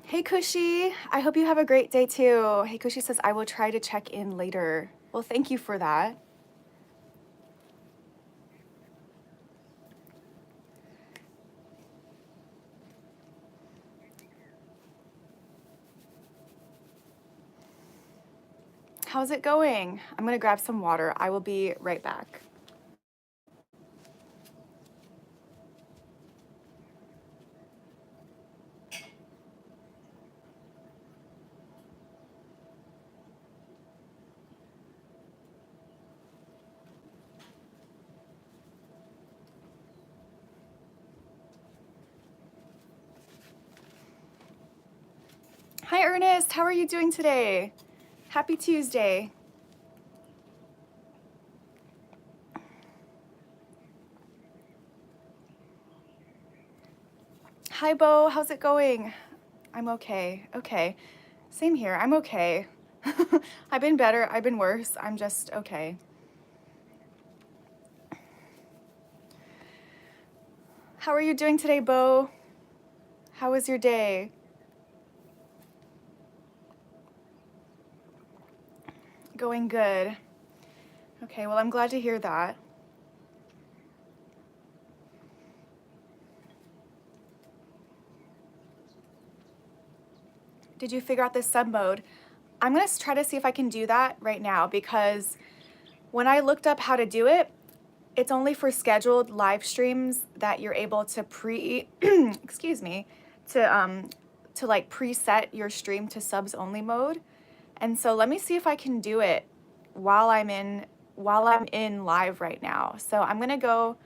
Hey Kushi, I hope you have a great day too. Hey Kushi says, I will try to check in later. Well, thank you for that. How's it going? I'm gonna grab some water. I will be right back. Hi Ernest, how are you doing today? Happy Tuesday. Hi Bo, how's it going? I'm okay, okay. Same here, I'm okay. I've been better, I've been worse, I'm just okay. How are you doing today, Bo? How was your day? Going good. Okay, well, I'm glad to hear that. Did you figure out this sub mode? I'm gonna try to see if I can do that right now because when I looked up how to do it, it's only for scheduled live streams that you're able to excuse me, to like preset your stream to subs only mode. And so let me see if I can do it while I'm in live right now. So I'm gonna go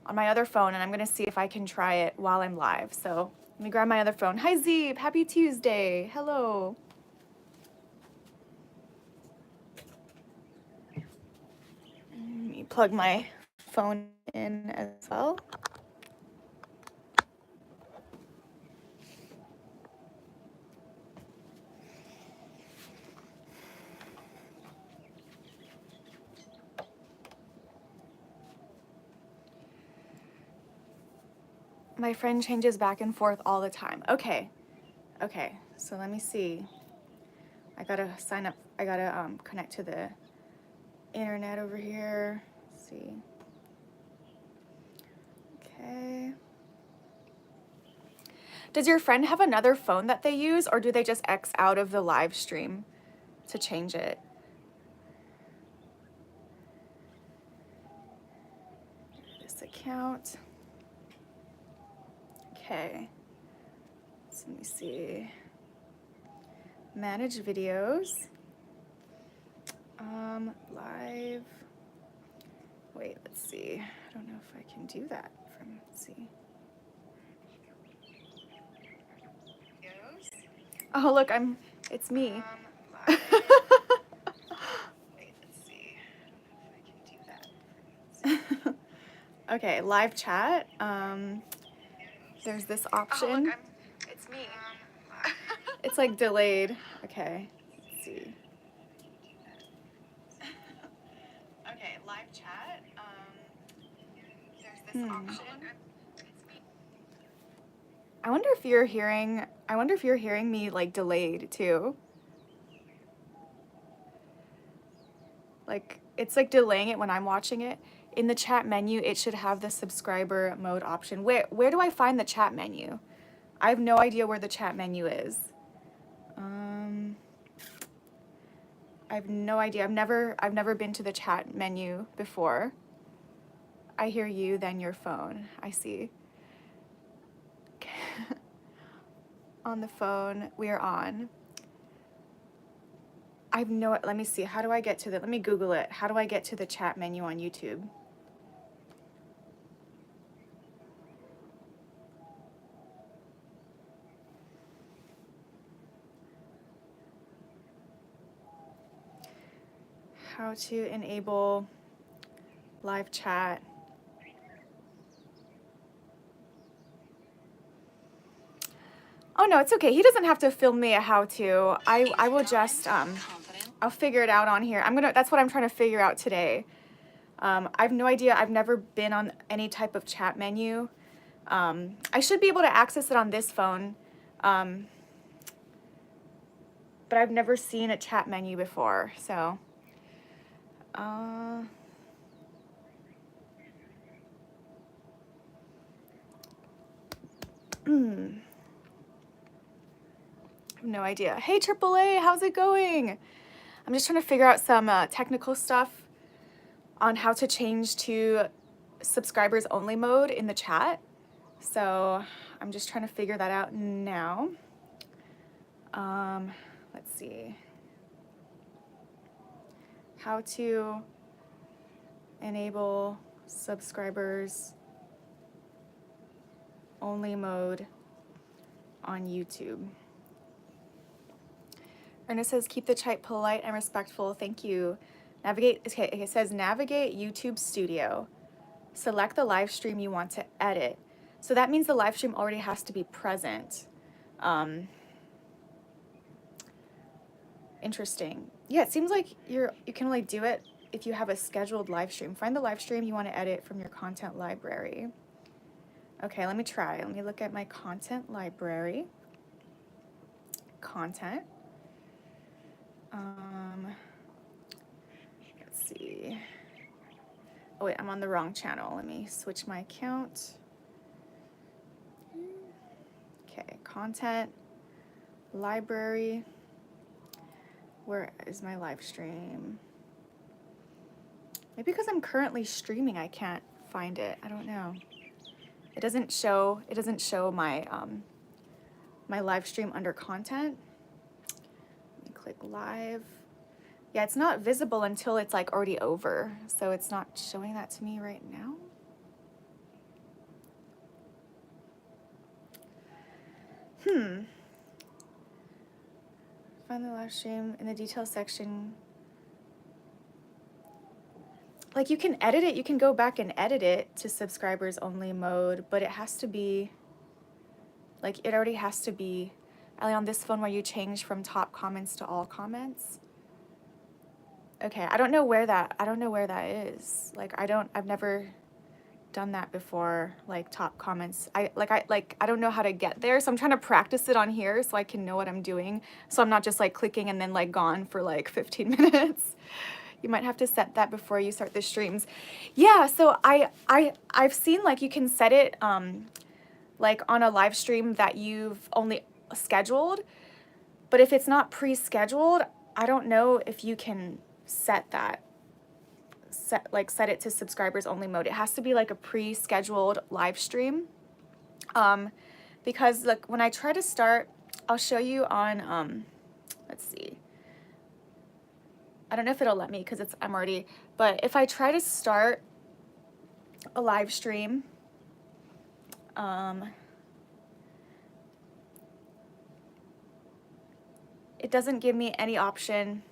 on my other phone and I'm gonna see if I can try it while I'm live. So let me grab my other phone. Hi Zeeb, happy Tuesday. Hello. Let me plug my phone in as well. My friend changes back and forth all the time. Okay, okay, so let me see. I gotta sign up, I gotta connect to the internet over here. Let's see. Okay. Does your friend have another phone that they use, or do they just X out of the live stream to change it? This account. Okay. So let me see. Manage videos. Live. Wait, let's see. I don't know if I can do that from, let's see. Oh, look, it's me. Wait, let's see. I don't know if I can do that. Okay, live chat. There's this option. Oh, look, it's me. It's like delayed. Okay, let's see. Okay, live chat. There's this option. I wonder if you're hearing me like delayed too. Like it's like delaying it when I'm watching it. In the chat menu, it should have the subscriber mode option. Where do I find the chat menu? I have no idea where the chat menu is. I have no idea. I've never been to the chat menu before. I hear you, then your phone. I see. On the phone, we are on. Let me see. How do I get to let me Google it. How do I get to the chat menu on YouTube? How to enable live chat. Oh no, it's okay. He doesn't have to film me a how-to. I will just I'll figure it out on here. That's what I'm trying to figure out today. I have no idea. I've never been on any type of chat menu. I should be able to access it on this phone. but I've never seen a chat menu before, so. No idea. Hey, AAA, how's it going? I'm just trying to figure out some technical stuff on how to change to subscribers only mode in the chat. So I'm just trying to figure that out now. Let's see. How to enable subscribers only mode on YouTube. Ernest says, keep the chat polite and respectful. Thank you. Navigate, okay, it says navigate YouTube Studio. Select the live stream you want to edit. So that means the live stream already has to be present. Interesting. Yeah, it seems like you can only do it if you have a scheduled live stream. Find the live stream you want to edit from your content library. Okay, let me try. Let me look at my content library. Content. Let's see. Oh wait, I'm on the wrong channel. Let me switch my account. Okay, content, library. Where is my live stream? Maybe because I'm currently streaming, I can't find it. I don't know. It doesn't show my my live stream under content. Let me click live. Yeah, it's not visible until it's like already over. So it's not showing that to me right now. Find the live stream in the details section. Like you can edit it, you can go back and edit it to subscribers only mode, but it has to be, like it already has to be, only on this phone where you change from top comments to all comments. Okay, I don't know where that is. Like I've never done that before, like top comments. I don't know how to get there, so I'm trying to practice it on here so I can know what I'm doing. So I'm not just like clicking and then like gone for like 15 minutes. You might have to set that before you start the streams. Yeah, so I've seen like you can set it like on a live stream that you've only scheduled, but if it's not pre-scheduled, I don't know if you can set that. Set it to subscribers only mode. It has to be like a pre-scheduled live stream. Because like when I try to start, I'll show you on let's see. I don't know if it'll let me because I'm already, but if I try to start a live stream, it doesn't give me any option.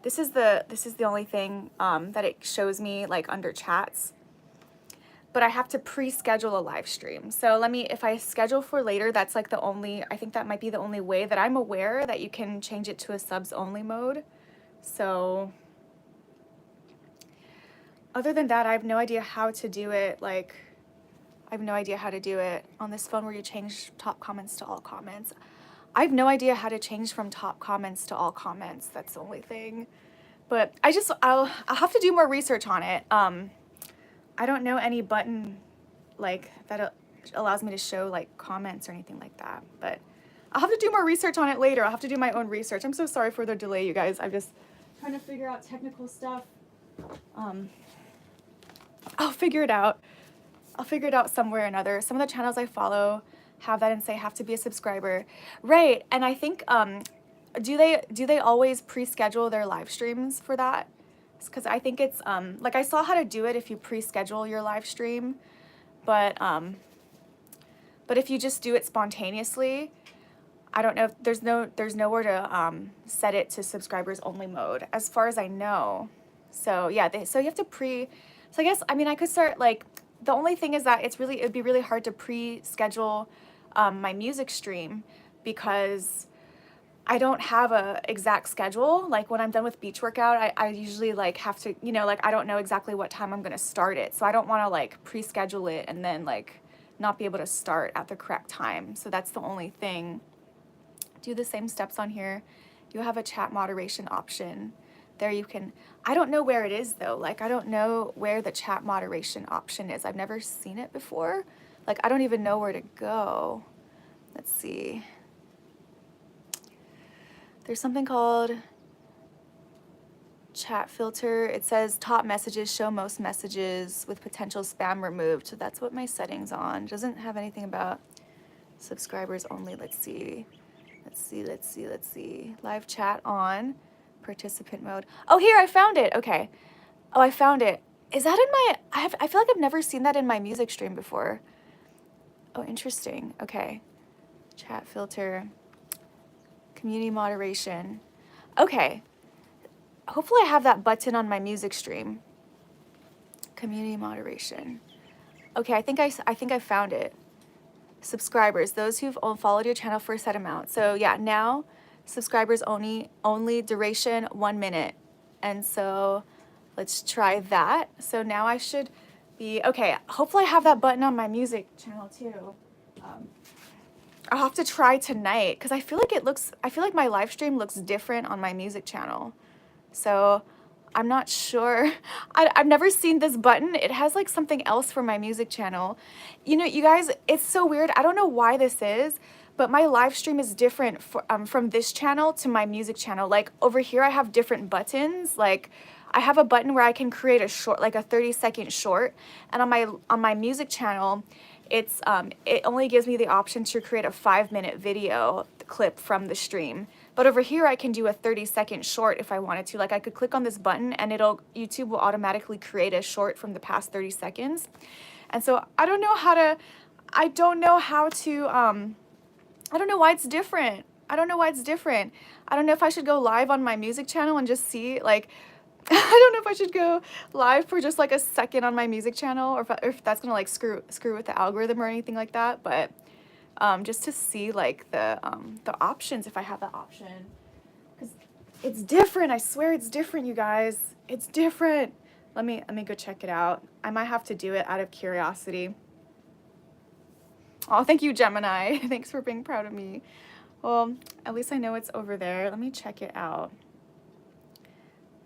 This is the only thing that it shows me like under chats, but I have to pre-schedule a live stream. So if I schedule for later, that's like I think that might be the only way that I'm aware that you can change it to a subs only mode. So other than that, I have no idea how to do it. Like I have no idea how to do it on this phone where you change top comments to all comments. I have no idea how to change from top comments to all comments. That's the only thing. But I'll have to do more research on it. I don't know any button like that allows me to show like comments or anything like that. But I'll have to do more research on it later. I'll have to do my own research. I'm so sorry for the delay, you guys. I'm just trying to figure out technical stuff. I'll figure it out. I'll figure it out somewhere or another. Some of the channels I follow have that and say have to be a subscriber, right? And I think do they always pre-schedule their live streams for that? Because I think it's like I saw how to do it if you pre-schedule your live stream, but if you just do it spontaneously, I don't know if there's nowhere to set it to subscribers only mode as far as I know. So yeah, so you have to so I guess, I mean, I could start like, the only thing is that it'd be really hard to pre-schedule my music stream because I don't have a exact schedule. Like when I'm done with beach workout, I usually like have to, like I don't know exactly what time I'm gonna start it. So I don't wanna like pre-schedule it and then like not be able to start at the correct time. So that's the only thing. Do the same steps on here you have a chat moderation option. There you can, I don't know where it is though. Like, I don't know where the chat moderation option is. I've never seen it before. Like, I don't even know where to go. Let's see. There's something called chat filter. It says top messages, show most messages with potential spam removed. So that's what my settings on. It doesn't have anything about subscribers only. Let's see. Let's see. Live chat on. Participant mode. Oh, here, I found it. Okay. Oh, I found it. Is that in my, I feel like I've never seen that in my music stream before. Oh, interesting. Okay. Chat filter. Community moderation. Okay. Hopefully I have that button on my music stream. Community moderation. Okay, I think I found it. Subscribers, those who've followed your channel for a set amount. So yeah, now subscribers only duration 1 minute. And so let's try that. So now I should be, okay, hopefully I have that button on my music channel too. I'll have to try tonight because I feel like my live stream looks different on my music channel. So I'm not sure. I've never seen this button. It has like something else for my music channel. You know, you guys, it's so weird. I don't know why this is, but my live stream is different from this channel to my music channel. Like over here, I have different buttons. Like I have a button where I can create a short, like a 30-second short. And on my music channel, it only gives me the option to create a 5-minute video clip from the stream. But over here, I can do a 30-second short if I wanted to. Like I could click on this button and YouTube will automatically create a short from the past 30 seconds. And so I don't know I don't know why it's different. I don't know if I should go live on my music channel and just see, like, I don't know if I should go live for just like a second on my music channel, or if that's gonna like screw with the algorithm or anything like that. But just to see like the options, if I have that option, because it's different. I swear it's different, you guys. It's different. Let me go check it out. I might have to do it out of curiosity. Oh, thank you, Gemini. Thanks for being proud of me. Well, at least I know it's over there. Let me check it out.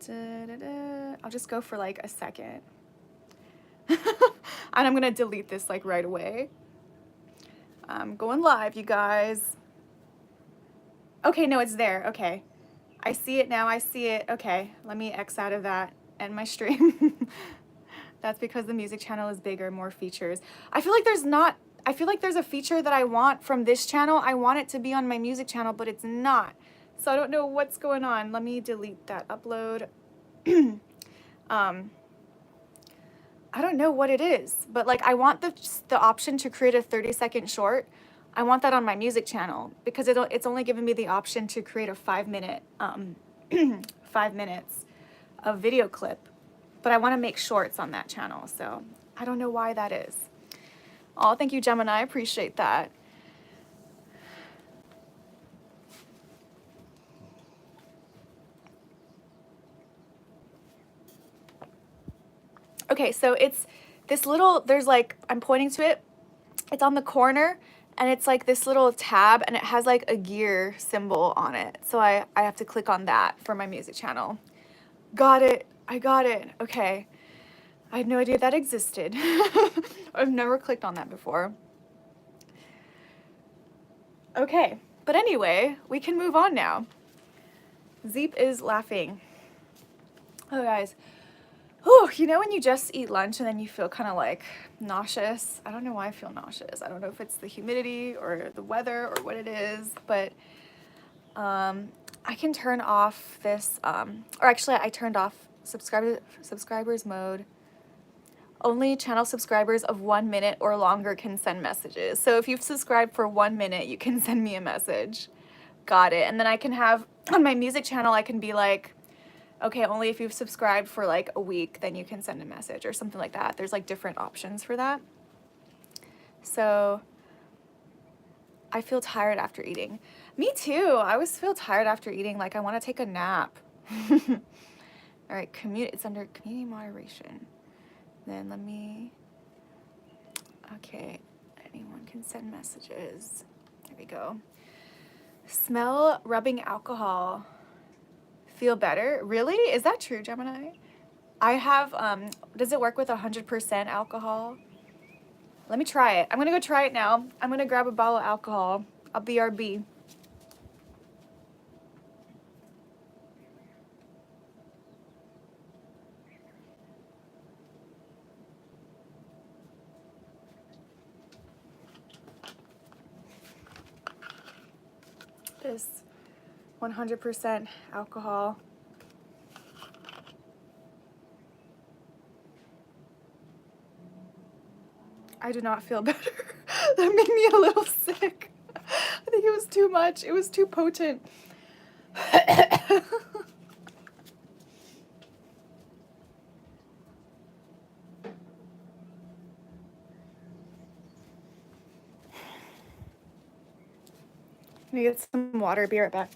I'll just go for like a second. And I'm gonna delete this like right away. I'm going live, you guys. Okay, no, it's there. Okay. I see it now. I see it. Okay, let me X out of that and my stream. That's because the music channel is bigger, more features. I feel like there's a feature that I want from this channel. I want it to be on my music channel, but it's not. So I don't know what's going on. Let me delete that upload. I don't know what it is, but like I want the option to create a 30-second short. I want that on my music channel because it's only giving me the option to create a 5-minute 5 minutes of video clip, but I want to make shorts on that channel. So I don't know why that is. Oh, thank you, Gemini. I appreciate that. Okay, so it's this little, there's like, I'm pointing to it. It's on the corner and it's like this little tab and it has like a gear symbol on it. So I have to click on that for my music channel. Got it. I got it. Okay. I had no idea that existed. I've never clicked on that before. Okay, but anyway, we can move on now. Zeep is laughing. Oh, guys. Oh, you know when you just eat lunch and then you feel kind of like nauseous? I don't know why I feel nauseous. I don't know if it's the humidity or the weather or what it is, but I can turn off this, or actually I turned off subscribers mode. Only channel subscribers of 1 minute or longer can send messages. So if you've subscribed for 1 minute, you can send me a message. Got it. And then I can have, on my music channel, I can be like, okay, only if you've subscribed for like a week, then you can send a message or something like that. There's like different options for that. So I feel tired after eating. Me too. I always feel tired after eating. Like I want to take a nap. All right, it's under community moderation. Then let me, okay, anyone can send messages. There we go. Smell rubbing alcohol. feel better. Really? Is that true, Gemini? I have, does it work with 100% alcohol? Let me try it. I'm gonna go try it now. I'm gonna grab a bottle of alcohol. I'll BRB. This 100% alcohol. I do not feel better. That made me a little sick. I think it was too much. It was too potent. Let me get some water. Be right back.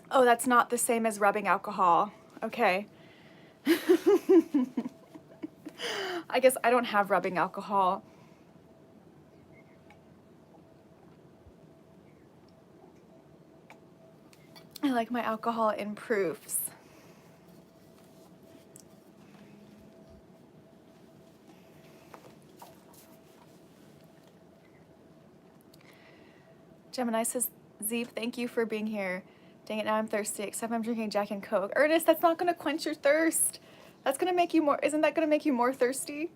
Oh, that's not the same as rubbing alcohol. Okay. I guess I don't have rubbing alcohol. I like my alcohol in proofs. Gemini says, Zeep, thank you for being here. Dang it, now I'm thirsty, except I'm drinking Jack and Coke. Ernest, that's not gonna quench your thirst. That's gonna make you more, isn't that gonna make you more thirsty?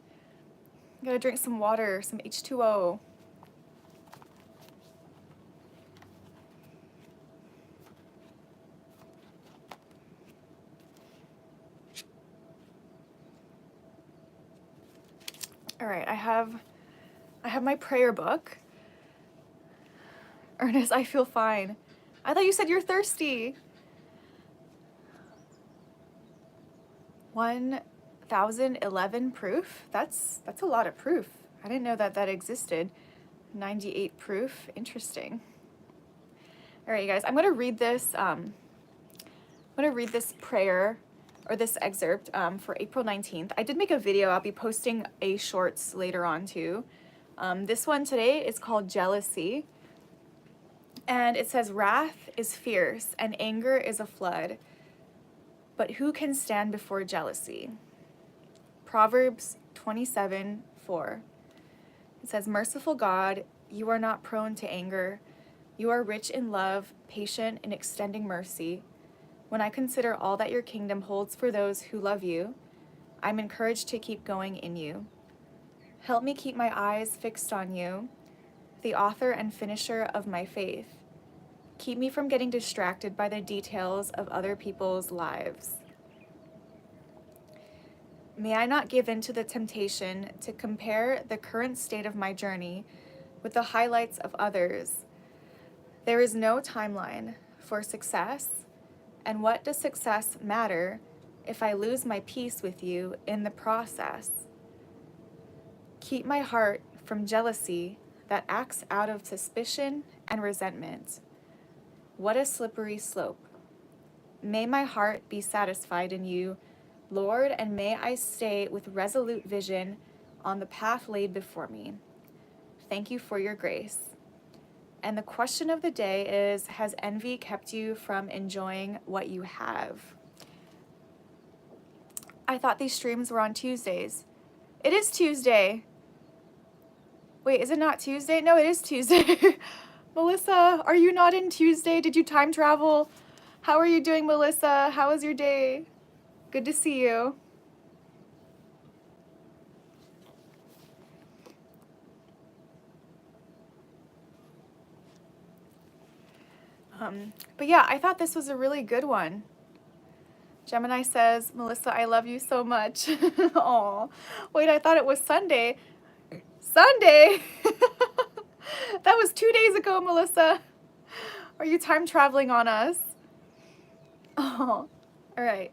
You gotta drink some water, some H2O. All right, I have my prayer book. Ernest, I feel fine. I thought you said you're thirsty. 1,011 proof? That's a lot of proof. I didn't know that existed. 98 proof. Interesting. All right, you guys, I'm gonna read this. I'm gonna read this prayer or this excerpt for April 19th. I did make a video. I'll be posting a shorts later on too. This one today is called Jealousy. And it says, wrath is fierce and anger is a flood. But who can stand before jealousy? Proverbs 27:4. It says, merciful God, you are not prone to anger. You are rich in love, patient in extending mercy. When I consider all that your kingdom holds for those who love you, I'm encouraged to keep going in you. Help me keep my eyes fixed on you, the author and finisher of my faith. Keep me from getting distracted by the details of other people's lives. May I not give in to the temptation to compare the current state of my journey with the highlights of others. There is no timeline for success, and what does success matter if I lose my peace with you in the process? Keep my heart from jealousy that acts out of suspicion and resentment. What a slippery slope. May my heart be satisfied in you, Lord, and may I stay with resolute vision on the path laid before me. Thank you for your grace. And the question of the day is, has envy kept you from enjoying what you have? I thought these streams were on Tuesdays. It is Tuesday. Wait, is it not Tuesday? No, it is Tuesday. Melissa, are you not in Tuesday? Did you time travel? How are you doing, Melissa? How was your day? Good to see you. But yeah, I thought this was a really good one. Gemini says, Melissa, I love you so much. Aw. Wait, I thought it was Sunday. Sunday? That was 2 days ago, Melissa. Are you time traveling on us? Oh, all right.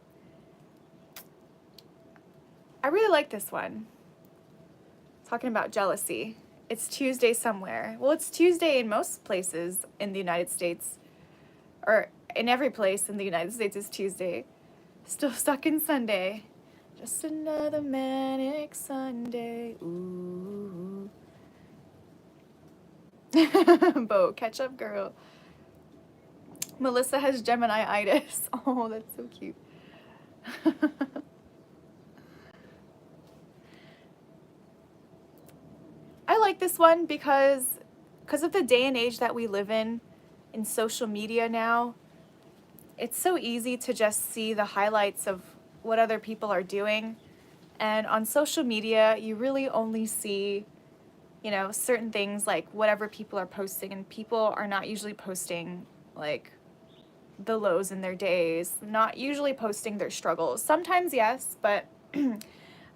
I really like this one. Talking about jealousy. It's Tuesday somewhere. Well, it's Tuesday in most places in the United States, or in every place in the United States is Tuesday. Still stuck in Sunday. Just another manic Sunday. Ooh. Bo, catch up, girl. Melissa has Gemini-itis. Oh, that's so cute. I like this one because of the day and age that we live in social media now. It's so easy to just see the highlights of what other people are doing. And on social media, you really only see, you know, certain things like whatever people are posting, and people are not usually posting like the lows in their days, not usually posting their struggles. Sometimes yes, but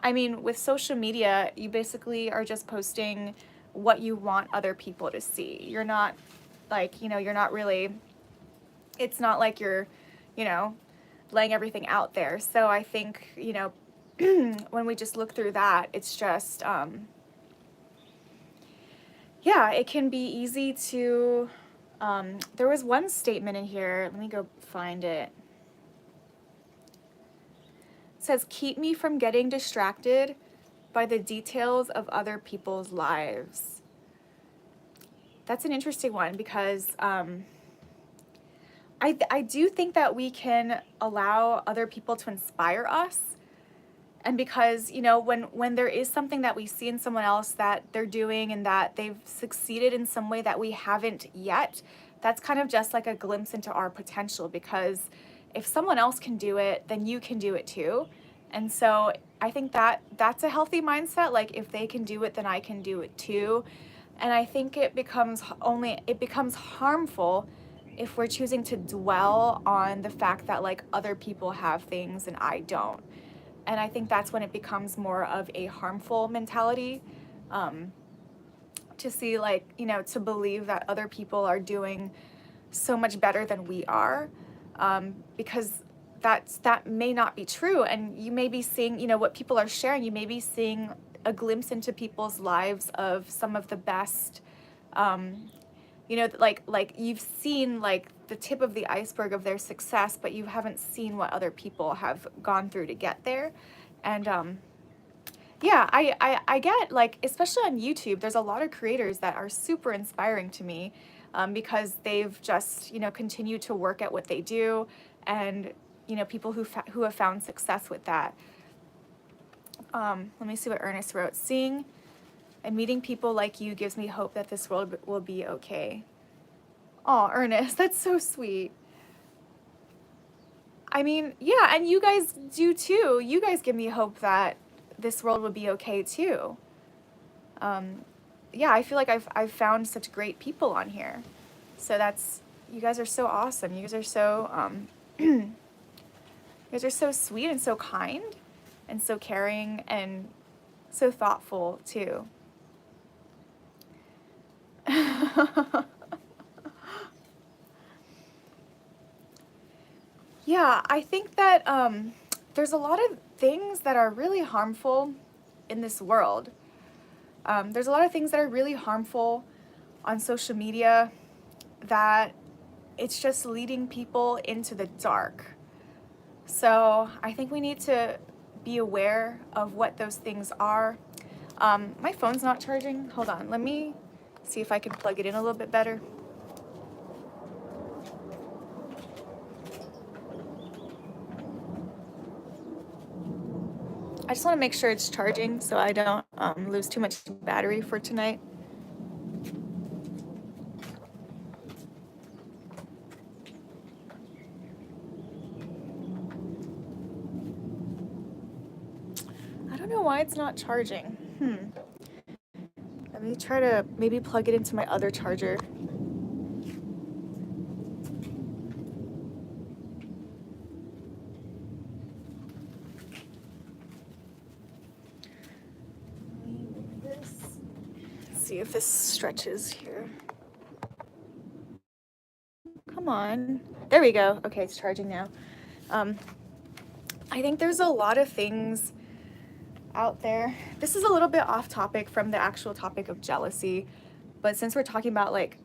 I mean, with social media, you basically are just posting what you want other people to see. You're not like, you know, you're not really, it's not like you're, you know, laying everything out there. So I think, you know, when we just look through that, it's just, yeah, it can be easy to, there was one statement in here, let me go find it. It says, keep me from getting distracted by the details of other people's lives. That's an interesting one because I do think that we can allow other people to inspire us. And because, you know, when there is something that we see in someone else that they're doing and that they've succeeded in some way that we haven't yet, that's kind of just like a glimpse into our potential, because if someone else can do it, then you can do it too. And so I think that that's a healthy mindset. Like, if they can do it, then I can do it too. And I think it becomes harmful if we're choosing to dwell on the fact that like other people have things and I don't. And I think that's when it becomes more of a harmful mentality, to see, like, you know, to believe that other people are doing so much better than we are, because that may not be true. And you may be seeing, you know, what people are sharing, you may be seeing a glimpse into people's lives of some of the best, you know, like you've seen like the tip of the iceberg of their success, but you haven't seen what other people have gone through to get there. And yeah, I get, like, especially on YouTube, there's a lot of creators that are super inspiring to me, because they've just, you know, continued to work at what they do, and, you know, people who have found success with that. Let me see what Ernest wrote. Seeing and meeting people like you gives me hope that this world will be okay. Oh, Ernest, that's so sweet. I mean, yeah, and you guys do too. You guys give me hope that this world would be okay too. Yeah, I feel like I've found such great people on here. So that's, you guys are so awesome. You guys are so you guys are so sweet and so kind and so caring and so thoughtful too. Yeah, I think that there's a lot of things that are really harmful in this world. There's a lot of things that are really harmful on social media, that it's just leading people into the dark. So I think we need to be aware of what those things are. My phone's not charging. Hold on, let me see if I can plug it in a little bit better. I just want to make sure it's charging so I don't lose too much battery for tonight. I don't know why it's not charging. Let me try to maybe plug it into my other charger. See if this stretches here. Come on. There we go. Okay, it's charging now. I think there's a lot of things out there. This is a little bit off topic from the actual topic of jealousy, but since we're talking about like,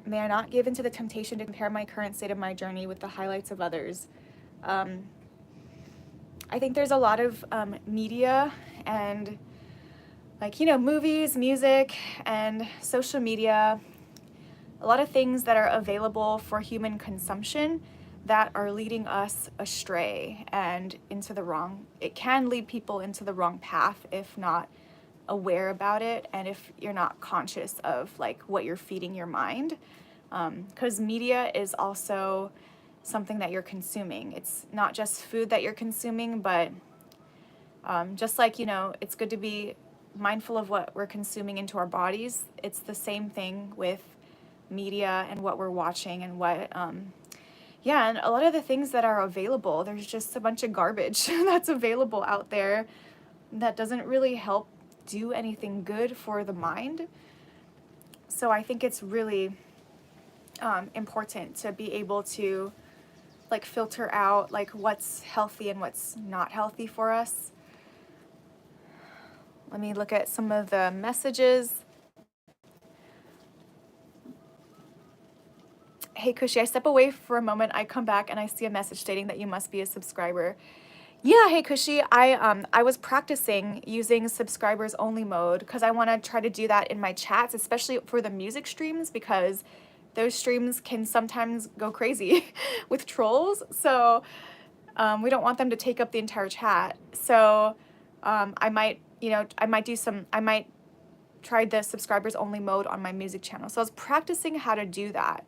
may I not give into the temptation to compare my current state of my journey with the highlights of others. I think there's a lot of media and like, you know, movies, music, and social media, a lot of things that are available for human consumption that are leading us astray and into the wrong. It can lead people into the wrong path if not aware about it and if you're not conscious of like what you're feeding your mind. Because media is also something that you're consuming. It's not just food that you're consuming, but just like, you know, it's good to be mindful of what we're consuming into our bodies. It's the same thing with media and what we're watching and what, yeah, and a lot of the things that are available, there's just a bunch of garbage that's available out there that doesn't really help do anything good for the mind. So I think it's really important to be able to like filter out like what's healthy and what's not healthy for us. Let me look at some of the messages. Hey Kushi, I step away for a moment, I come back and I see a message stating that you must be a subscriber. Yeah, hey Kushi, I was practicing using subscribers only mode because I want to try to do that in my chats, especially for the music streams, because those streams can sometimes go crazy with trolls. So we don't want them to take up the entire chat. So I might, you know, I might try the subscribers only mode on my music channel. So I was practicing how to do that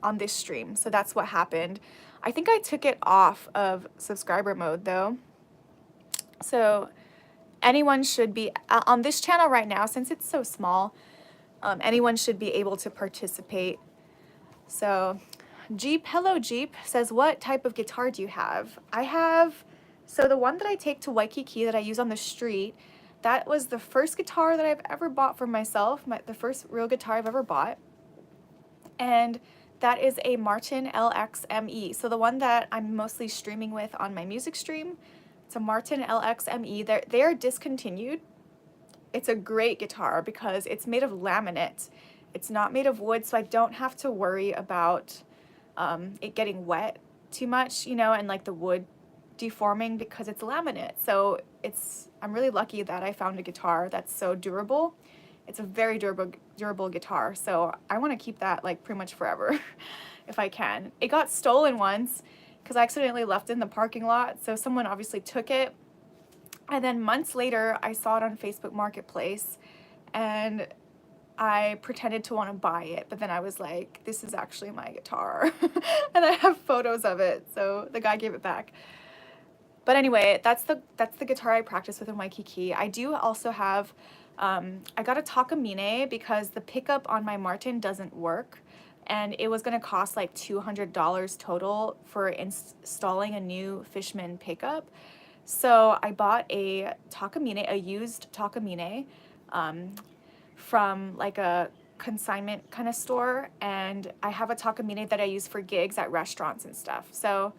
on this stream. So that's what happened. I think I took it off of subscriber mode though. So anyone should be on this channel right now, since it's so small, anyone should be able to participate. So hello Jeep says, what type of guitar do you have? I have, so the one that I take to Waikiki that I use on the street, that was the first guitar that I've ever bought for myself, the first real guitar I've ever bought. And that is a Martin LX-ME. So the one that I'm mostly streaming with on my music stream, it's a Martin LX-ME. They are discontinued. It's a great guitar because it's made of laminate. It's not made of wood, so I don't have to worry about it getting wet too much, you know, and like the wood deforming because it's laminate. So I'm really lucky that I found a guitar that's so durable. It's a very durable guitar, so I want to keep that like pretty much forever if I can. It got stolen once because I accidentally left it in the parking lot, so someone obviously took it. And then months later, I saw it on Facebook Marketplace, and I pretended to want to buy it, but then I was like, this is actually my guitar. And I have photos of it, so the guy gave it back. But anyway, that's the guitar I practice with in Waikiki. I do also have, I got a Takamine because the pickup on my Martin doesn't work, and it was gonna cost like $200 total for installing a new Fishman pickup. So I bought a Takamine, a used Takamine, from like a consignment kind of store, and I have a Takamine that I use for gigs at restaurants and stuff. So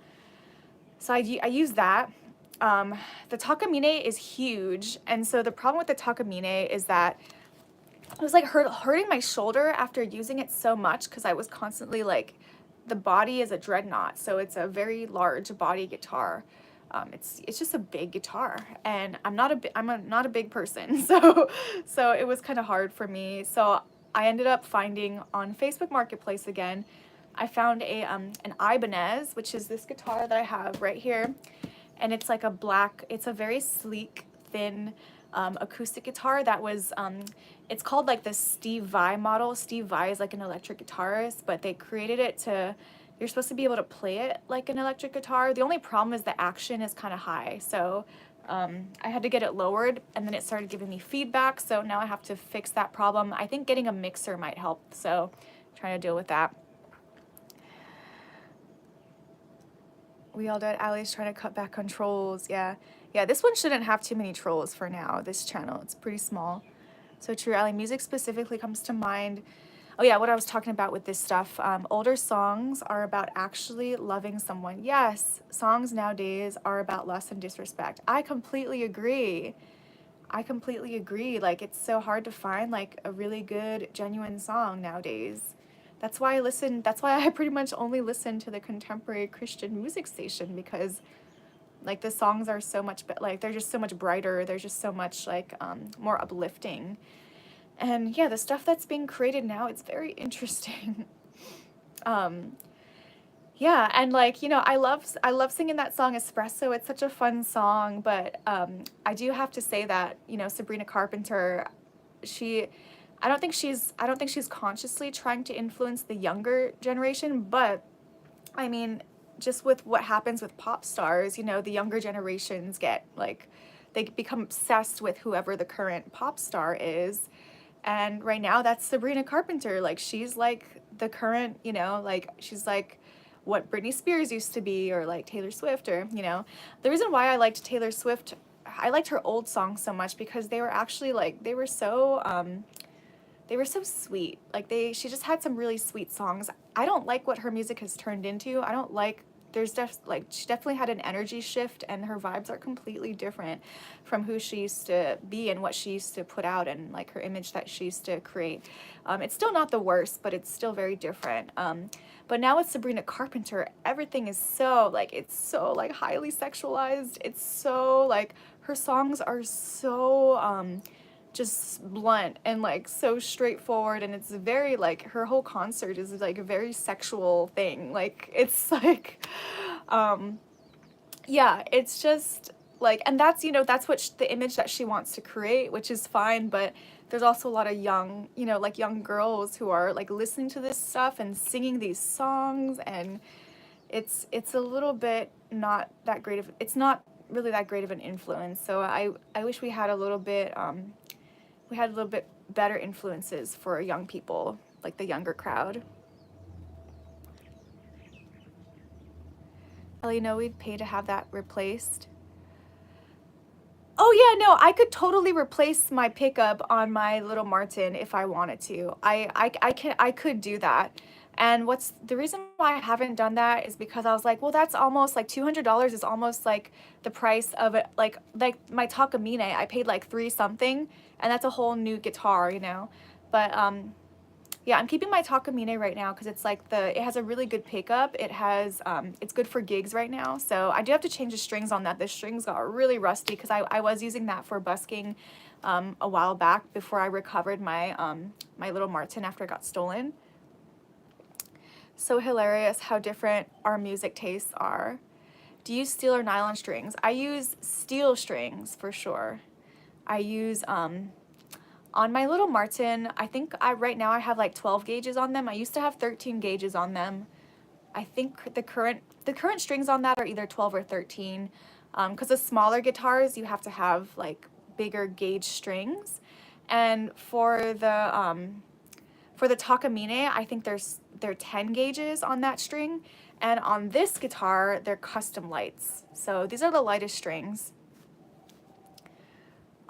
I use that. The Takamine is huge, and so the problem with the Takamine is that it was like hurting my shoulder after using it so much because I was constantly like, the body is a dreadnought, so it's a very large body guitar. It's just a big guitar, and I'm not a big person, so it was kind of hard for me. So I ended up finding on Facebook Marketplace again. I found an Ibanez, which is this guitar that I have right here, and it's like it's a very sleek, thin acoustic guitar that was, it's called like the Steve Vai model. Steve Vai is like an electric guitarist, but they created it to, you're supposed to be able to play it like an electric guitar. The only problem is the action is kind of high, so I had to get it lowered, and then it started giving me feedback, so now I have to fix that problem. I think getting a mixer might help, so I'm trying to deal with that. We all did. Allie's trying to cut back on trolls. Yeah, this one shouldn't have too many trolls for now, this channel. It's pretty small. So true, Allie. Music specifically comes to mind. Oh yeah, what I was talking about with this stuff. Older songs are about actually loving someone. Yes, songs nowadays are about lust and disrespect. I completely agree. I completely agree. Like, it's so hard to find like a really good, genuine song nowadays. That's why I pretty much only listen to the contemporary Christian music station, because like the songs are so much, like they're just so much brighter. They're just so much like more uplifting. And yeah, the stuff that's being created now, it's very interesting. um, yeah, and like, I love singing that song Espresso. It's such a fun song, but I do have to say that, Sabrina Carpenter, she I don't think she's consciously trying to influence the younger generation, but I mean, just with what happens with pop stars, the younger generations get like, they become obsessed with whoever the current pop star is. And right now that's Sabrina Carpenter. Like, she's like the current, like she's like what Britney Spears used to be, or like Taylor Swift, or, the reason why I liked Taylor Swift, I liked her old songs so much because they were actually like, they were so sweet. Like, she just had some really sweet songs. I don't like what her music has turned into. I don't like, she definitely had an energy shift, and her vibes are completely different from who she used to be and what she used to put out, and like her image that she used to create. It's still not the worst, but it's still very different. But now with Sabrina Carpenter, everything is so like, it's so like highly sexualized. It's so like, her songs are so just blunt and like so straightforward, and it's very like, her whole concert is like a very sexual thing. Like, it's like yeah, it's just like, and that's, that's the image that she wants to create, which is fine. But there's also a lot of young, like young girls who are like listening to this stuff and singing these songs, and it's a little bit not that great of, it's not really that great of an influence. So I wish we had a little bit better influences for young people, like the younger crowd. Ellie, no, we'd pay to have that replaced. Oh yeah, no, I could totally replace my pickup on my little Martin if I wanted to. I could do that. And what's the reason why I haven't done that is because I was like, well, that's almost like $200 is almost like the price of it. Like my Takamine, I paid like three something, and that's a whole new guitar, But yeah, I'm keeping my Takamine right now because it's like it has a really good pickup. It has, it's good for gigs right now. So I do have to change the strings on that. The strings got really rusty because I was using that for busking a while back before I recovered my, my little Martin after it got stolen. So hilarious how different our music tastes are. Do you use steel or nylon strings? I use steel strings for sure. I use, on my little Martin, I think right now I have like 12 gauges on them. I used to have 13 gauges on them. I think the current strings on that are either 12 or 13. Because the smaller guitars, you have to have like bigger gauge strings. And for the Takamine, I think they're 10 gauges on that string. And on this guitar, they're custom lights. So these are the lightest strings.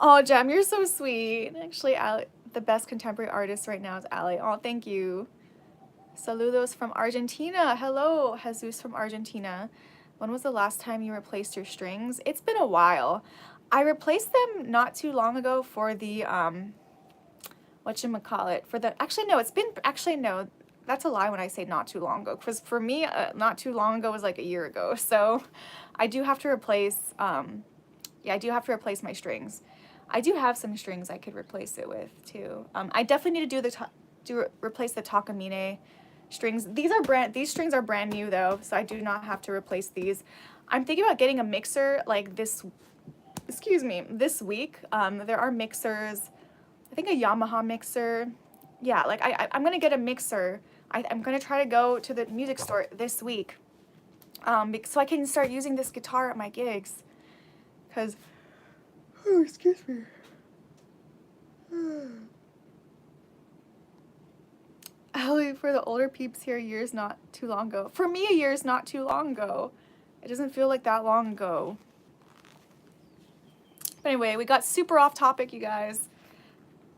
Oh, Jem, you're so sweet. Actually, the best contemporary artist right now is Ali. Oh, thank you. Saludos from Argentina. Hello, Jesus from Argentina. When was the last time you replaced your strings? It's been a while. I replaced them not too long ago for the, whatchamacallit, for the, actually, no, no, that's a lie when I say not too long ago. Because for me, not too long ago was like a year ago. So I do have to replace, yeah, I do have to replace my strings. I do have some strings I could replace it with too. I definitely need to replace the Takamine strings. These strings are brand new though, so I do not have to replace these. I'm thinking about getting a mixer like this week. There are mixers, I think a Yamaha mixer. Yeah, like I'm gonna get a mixer. I'm gonna try to go to the music store this week, so I can start using this guitar at my gigs. Cause, oh, excuse me. Ellie, for the older peeps here, a year's not too long ago. For me, a year's not too long ago. It doesn't feel like that long ago. But anyway, we got super off topic, you guys.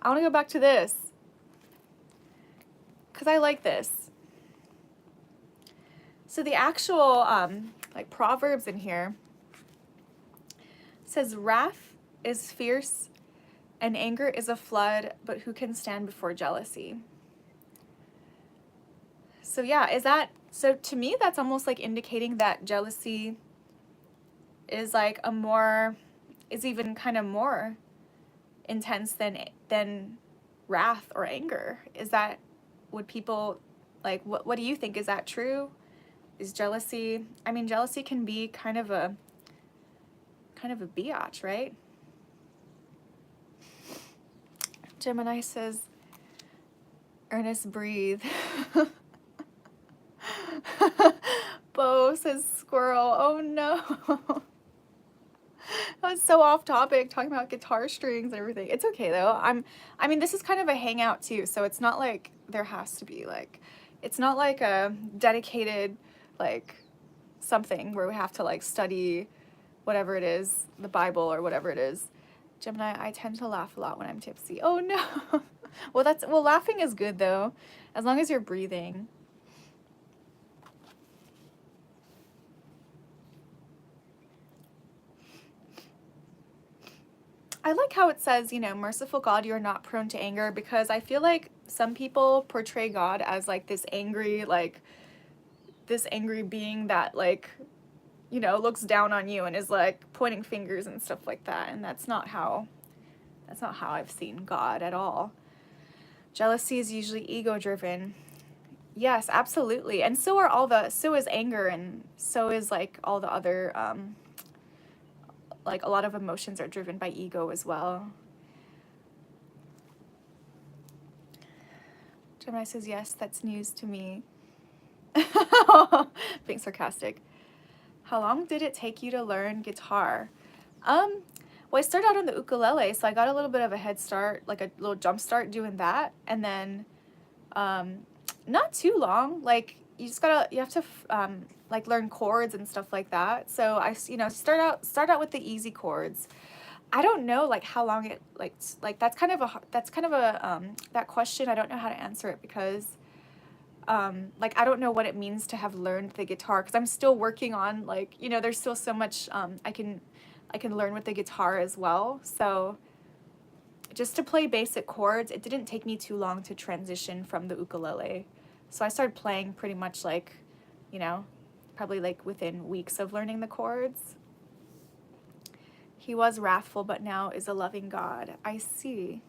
I want to go back to this. because I like this. So the actual like Proverbs in here says, wrath is fierce and anger is a flood, but who can stand before jealousy? So yeah, so to me that's almost like indicating that jealousy is like is even kind of more intense than wrath or anger. Would people, like, what do you think? Is that true? Is jealousy, I mean, jealousy can be kind of a biatch, right? Gemini says, Ernest, breathe. Bo says squirrel. Oh no. That was so off topic, talking about guitar strings and everything. It's okay though. I mean, this is kind of a hangout too, so it's not like there has to be like, it's not like a dedicated like something where we have to like study whatever it is, the Bible or whatever it is. Gemini, I tend to laugh a lot when I'm tipsy. Oh no. Well, laughing is good though, as long as you're breathing. I like how it says, merciful God, you are not prone to anger, because I feel like some people portray God as like this angry being that like, looks down on you and is like pointing fingers and stuff like that. And that's not how I've seen God at all. Jealousy is usually ego driven. Yes, absolutely. And so is anger, and so is like all the other, like a lot of emotions are driven by ego as well. Gemini says, yes, that's news to me. Being sarcastic. How long did it take you to learn guitar? Well, I started out on the ukulele, so I got a little bit of a head start, like a little jump start doing that. And then, not too long, like you have to, like learn chords and stuff like that. So I, start out with the easy chords. I don't know like how long it like that's kind of a that question, I don't know how to answer it, because like I don't know what it means to have learned the guitar, because I'm still working on like, there's still so much I can learn with the guitar as well. So just to play basic chords, it didn't take me too long to transition from the ukulele. So I started playing pretty much like, probably like within weeks of learning the chords. He was wrathful, but now is a loving God. I see.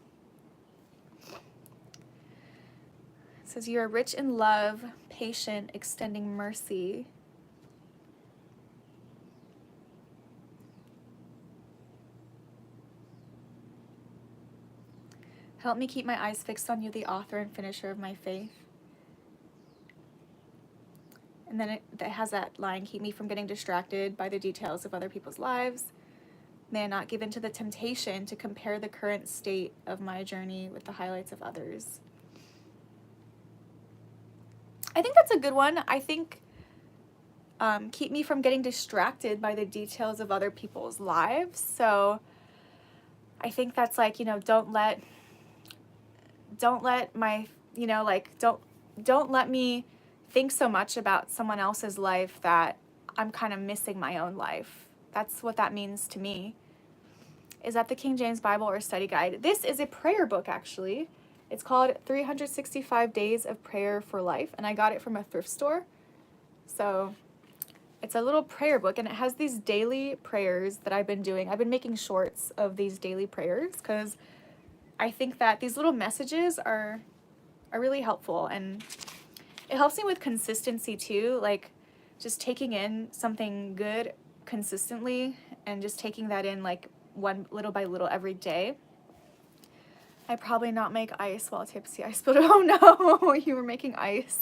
It says, you are rich in love, patient, extending mercy. Help me keep my eyes fixed on you, the author and finisher of my faith. And then it has that line, keep me from getting distracted by the details of other people's lives. May I not give in to the temptation to compare the current state of my journey with the highlights of others. I think that's a good one. I think keep me from getting distracted by the details of other people's lives. So I think that's like, don't let my, don't let me think so much about someone else's life that I'm kind of missing my own life. That's what that means to me. Is that the King James Bible or study guide? This is a prayer book, actually. It's called 365 Days of Prayer for Life, and I got it from a thrift store. So it's a little prayer book, and it has these daily prayers that I've been doing. I've been making shorts of these daily prayers because I think that these little messages are really helpful, and it helps me with consistency too, like just taking in something good consistently and just taking that in like one little by little every day. I probably not make ice while tipsy. I spilled it. Oh no, you were making ice.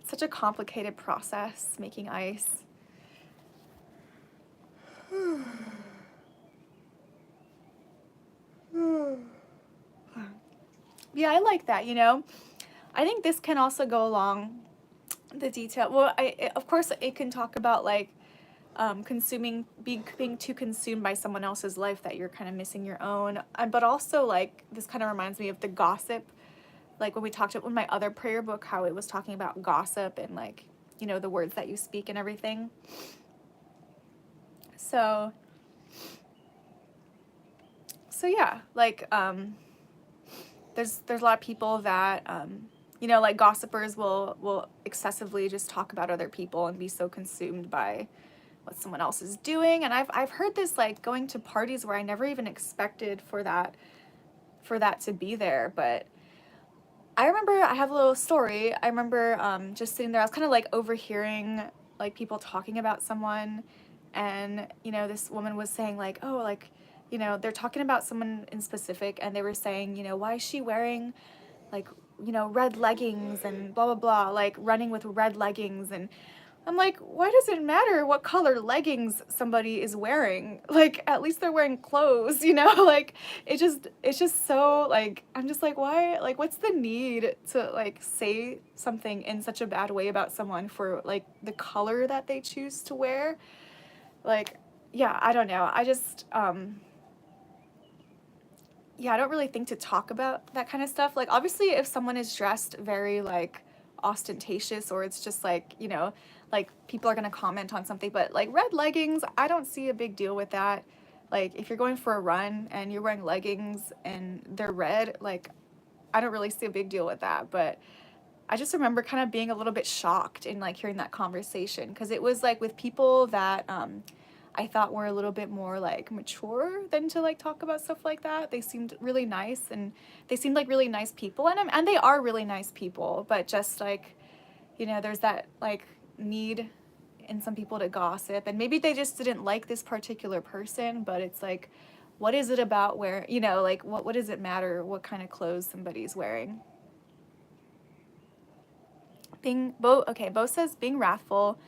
It's such a complicated process, making ice. Yeah, I like that, I think this can also go along the detail. Well, of course, it can talk about like being too consumed by someone else's life that you're kind of missing your own. But also like this kind of reminds me of the gossip like when we talked about my other prayer book, how it was talking about gossip and like, you know, the words that you speak and everything. So yeah, like, there's a lot of people that, you know, like gossipers will excessively just talk about other people and be so consumed by what someone else is doing. And I've heard this, like, going to parties where I never even expected for that to be there. But I remember, I have a little story. I remember just sitting there, I was kind of like overhearing like people talking about someone, and you know, this woman was saying like, oh, like, you know, they're talking about someone in specific, and they were saying, you know, why is she wearing like, you know, red leggings and blah blah blah, like running with red leggings. And I'm like, why does it matter what color leggings somebody is wearing? Like, at least they're wearing clothes, you know? Like, it's just so, like, I'm just like, why? Like, what's the need to, like, say something in such a bad way about someone for, like, the color that they choose to wear? Like, yeah, I don't know. I just, yeah, I don't really think to talk about that kind of stuff. Like, obviously, if someone is dressed very, like, ostentatious, or it's just like, you know, like people are going to comment on something, but like red leggings, I don't see a big deal with that. Like, if you're going for a run and you're wearing leggings and they're red, like, I don't really see a big deal with that. But I just remember kind of being a little bit shocked in like hearing that conversation, because it was like with people that I thought were a little bit more like mature than to like talk about stuff like that. They seemed really nice, and they seemed like really nice people, and they are really nice people, but just like, you know, there's that like need in some people to gossip, and maybe they just didn't like this particular person, but it's like, what is it about where, you know, like what does it matter what kind of clothes somebody's wearing? Bo says being wrathful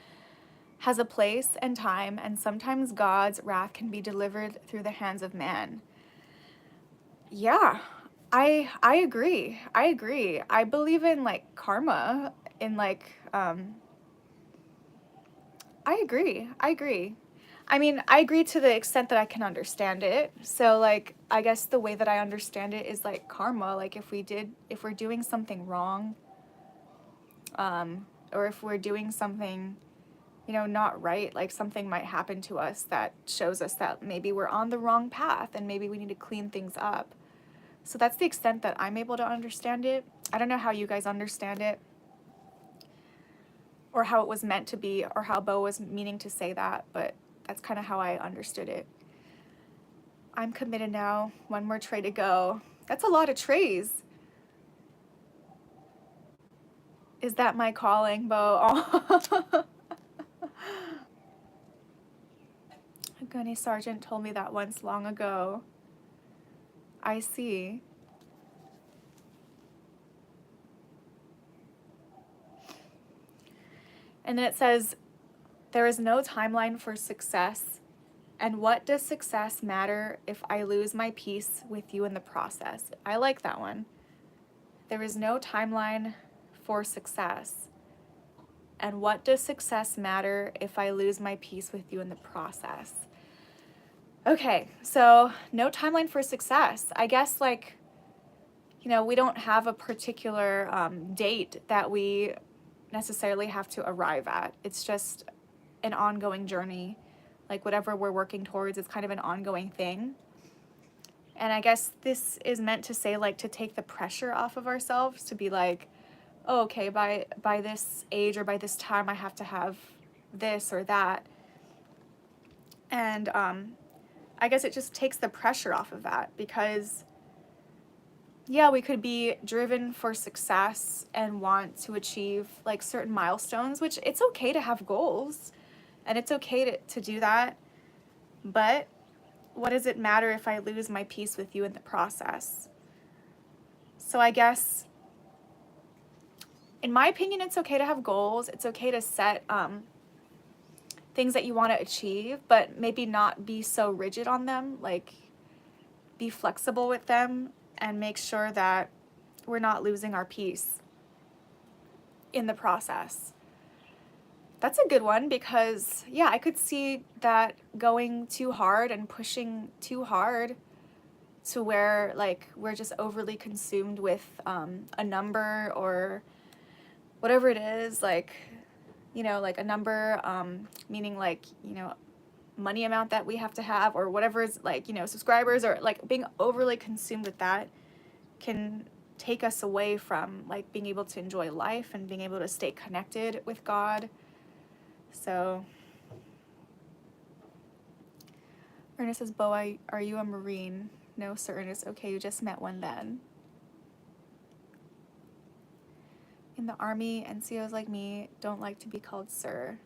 has a place and time, and sometimes God's wrath can be delivered through the hands of man. Yeah, I agree. I agree. I believe in like karma, in like I agree. I agree. I mean, I agree to the extent that I can understand it. So like, I guess the way that I understand it is like karma. Like, if we're doing something wrong, or if we're doing something, you know, not right, like something might happen to us that shows us that maybe we're on the wrong path and maybe we need to clean things up. So that's the extent that I'm able to understand it. I don't know how you guys understand it, or how it was meant to be, or how Bo was meaning to say that, but that's kind of how I understood it. I'm committed now. One more tray to go. That's a lot of trays. Is that my calling, Bo? Oh. A gunny sergeant told me that once long ago. I see. And then it says, there is no timeline for success. And what does success matter if I lose my peace with you in the process? I like that one. There is no timeline for success. And what does success matter if I lose my peace with you in the process? Okay, so no timeline for success. I guess, like, you know, we don't have a particular date that we necessarily have to arrive at. It's just an ongoing journey. Like, whatever we're working towards, it's kind of an ongoing thing. And I guess this is meant to say, like, to take the pressure off of ourselves, to be like, oh, okay, by this age or by this time, I have to have this or that. And I guess it just takes the pressure off of that, because yeah, we could be driven for success and want to achieve like certain milestones, which it's okay to have goals and it's okay to do that. But what does it matter if I lose my peace with you in the process? So I guess, in my opinion, it's okay to have goals. It's okay to set things that you want to achieve, but maybe not be so rigid on them. Like, be flexible with them and make sure that we're not losing our peace in the process. That's a good one, because yeah, I could see that going too hard and pushing too hard to where like we're just overly consumed with a number or whatever it is, like, you know, like a number, meaning like, you know, money amount that we have to have or whatever is like, you know, subscribers, or like being overly consumed with that can take us away from like being able to enjoy life and being able to stay connected with God. So Ernest says, Bo, are you a Marine? No, sir, Ernest. Okay, you just met one then. In the Army, NCOs like me don't like to be called sir.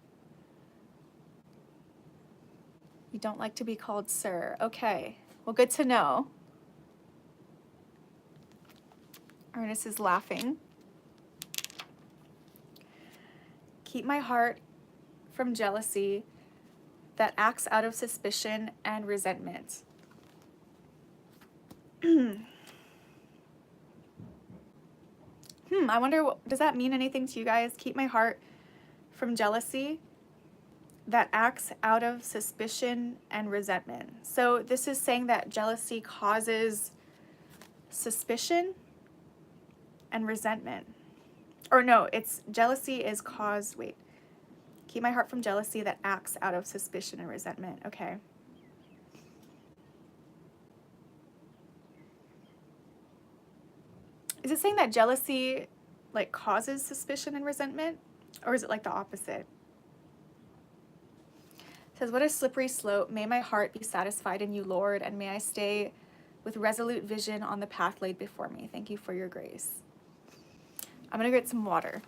You don't like to be called sir. Okay, well, good to know. Ernest is laughing. Keep my heart from jealousy that acts out of suspicion and resentment. I wonder, does that mean anything to you guys? Keep my heart from jealousy that acts out of suspicion and resentment. So this is saying that jealousy causes suspicion and resentment. Or no, it's jealousy is caused, wait. Keep my heart from jealousy that acts out of suspicion and resentment. Okay. Is it saying that jealousy like causes suspicion and resentment? Or is it like the opposite? It says, what a slippery slope. May my heart be satisfied in you, Lord, and may I stay with resolute vision on the path laid before me. Thank you for your grace. I'm going to get some water.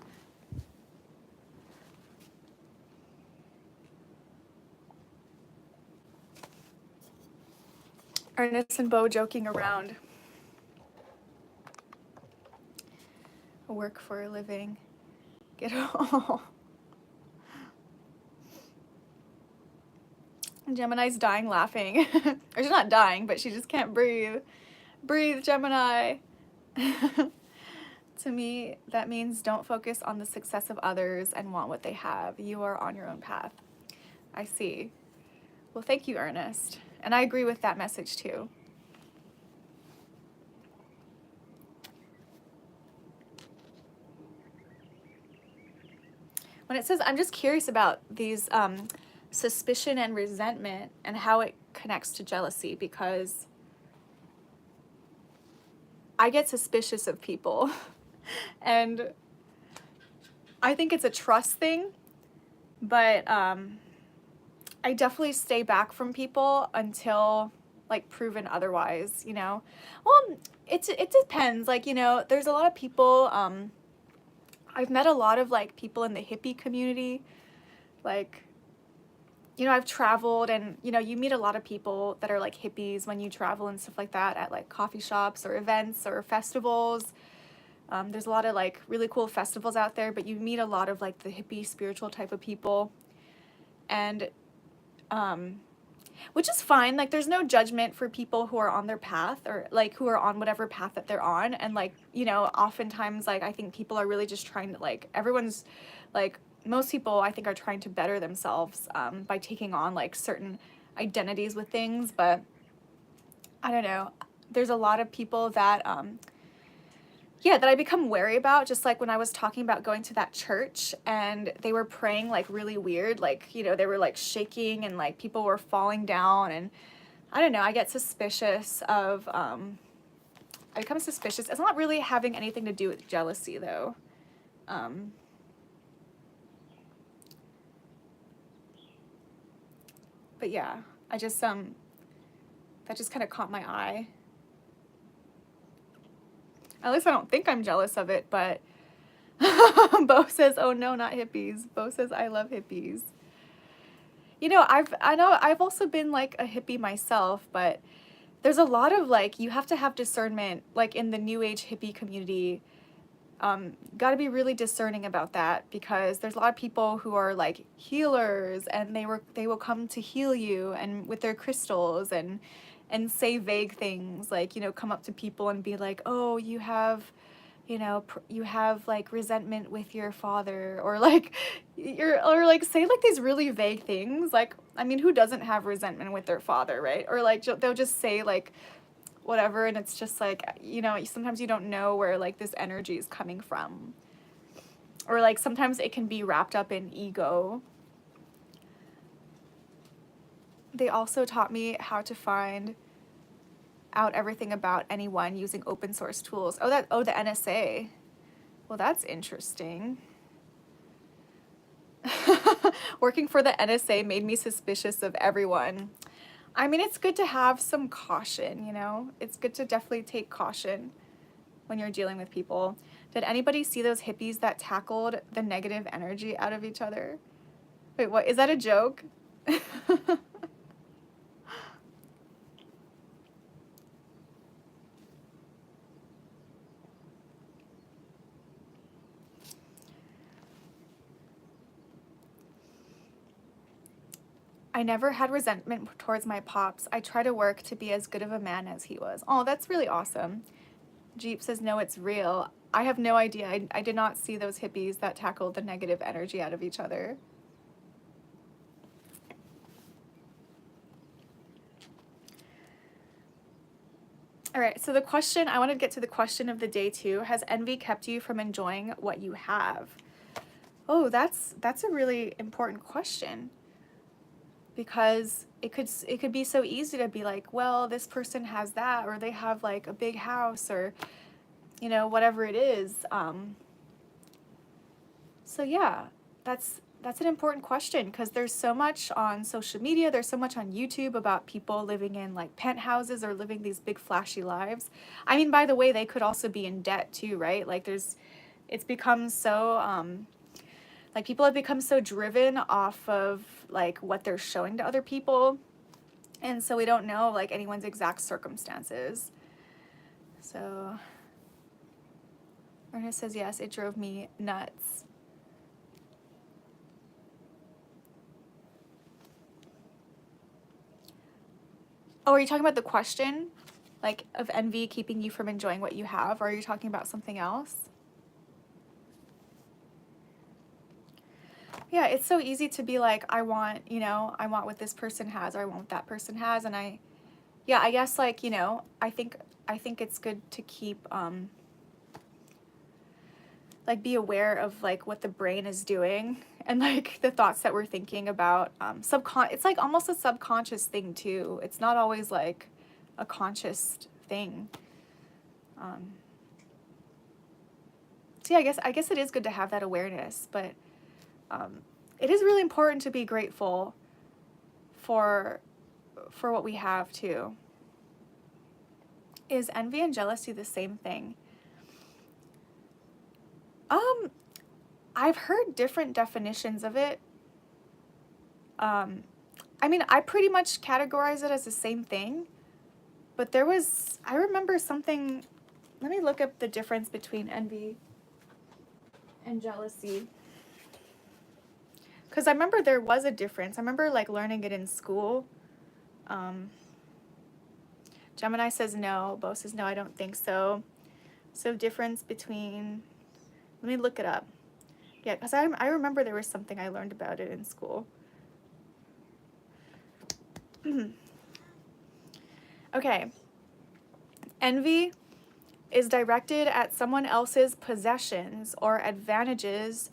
Ernest and Bo joking around. Work for a living. Get all. Gemini's dying laughing. Or she's not dying, but she just can't breathe. Breathe, Gemini. To me, that means don't focus on the success of others and want what they have. You are on your own path. I see. Well, thank you, Ernest. And I agree with that message too. When it says, I'm just curious about these suspicion and resentment and how it connects to jealousy, because I get suspicious of people and I think it's a trust thing, but I definitely stay back from people until like proven otherwise, you know. Well, it depends. Like, you know, there's a lot of people, I've met a lot of like people in the hippie community, like, you know, I've traveled and, you know, you meet a lot of people that are like hippies when you travel and stuff like that at like coffee shops or events or festivals. There's a lot of like really cool festivals out there, but you meet a lot of like the hippie spiritual type of people, and which is fine. Like, there's no judgment for people who are on their path, or like who are on whatever path that they're on. And like, you know, oftentimes like I think people are really just trying to like, everyone's like, most people I think are trying to better themselves by taking on like certain identities with things. But I don't know, there's a lot of people that yeah, that I become wary about, just like when I was talking about going to that church and they were praying like really weird, like, you know, they were like shaking and like people were falling down, and I don't know, I get suspicious of, I become suspicious. It's not really having anything to do with jealousy though. But yeah, I just, that just kind of caught my eye. At least I don't think I'm jealous of it, but Bo says, oh no, not hippies. Bo says, I love hippies. You know, I've also been like a hippie myself, but there's a lot of like, you have to have discernment, like in the new age hippie community. Got to be really discerning about that, because there's a lot of people who are like healers, and they will come to heal you and with their crystals and say vague things, like, you know, come up to people and be like, oh, you have, you know, you have like resentment with your father, or like or like say like these really vague things. Like, I mean, who doesn't have resentment with their father, right? Or like they'll just say like whatever, and it's just like, you know, sometimes you don't know where like this energy is coming from. Or like sometimes it can be wrapped up in ego. They also taught me how to find out everything about anyone using open source tools. Oh, the NSA. Well, that's interesting. Working for the NSA made me suspicious of everyone. I mean, it's good to have some caution, you know? It's good to definitely take caution when you're dealing with people. Did anybody see those hippies that tackled the negative energy out of each other? Wait, what? Is that a joke? I never had resentment towards my pops. I try to work to be as good of a man as he was. Oh, that's really awesome. Jeep says, no, it's real. I have no idea. I did not see those hippies that tackled the negative energy out of each other. All right, so the question, I want to get to the question of the day too. Has envy kept you from enjoying what you have? Oh, that's a really important question. Because it could be so easy to be like, well, this person has that, or they have like a big house, or, you know, whatever it is. So yeah, that's an important question, because there's so much on social media, there's so much on YouTube about people living in like penthouses or living these big flashy lives. I mean, by the way, they could also be in debt too, right? Like it's become so, like people have become so driven off of like what they're showing to other people. And so we don't know like anyone's exact circumstances. So Ernest says, yes, it drove me nuts. Oh, are you talking about the question? Like, of envy keeping you from enjoying what you have? Or are you talking about something else? Yeah, it's so easy to be like, I want, you know, I want what this person has, or I want what that person has. And I guess like, you know, I think it's good to keep, like be aware of like what the brain is doing, and like the thoughts that we're thinking about. It's like almost a subconscious thing too. It's not always like a conscious thing. So yeah, I guess it is good to have that awareness, but it is really important to be grateful for what we have too. Is envy and jealousy the same thing? I've heard different definitions of it. I mean, I pretty much categorize it as the same thing, but I remember something, let me look up the difference between envy and jealousy. Because I remember there was a difference. I remember like learning it in school. Gemini says no. Bo says no, I don't think so. So difference between, let me look it up. Yeah, because I remember there was something I learned about it in school. Okay. Envy is directed at someone else's possessions or advantages,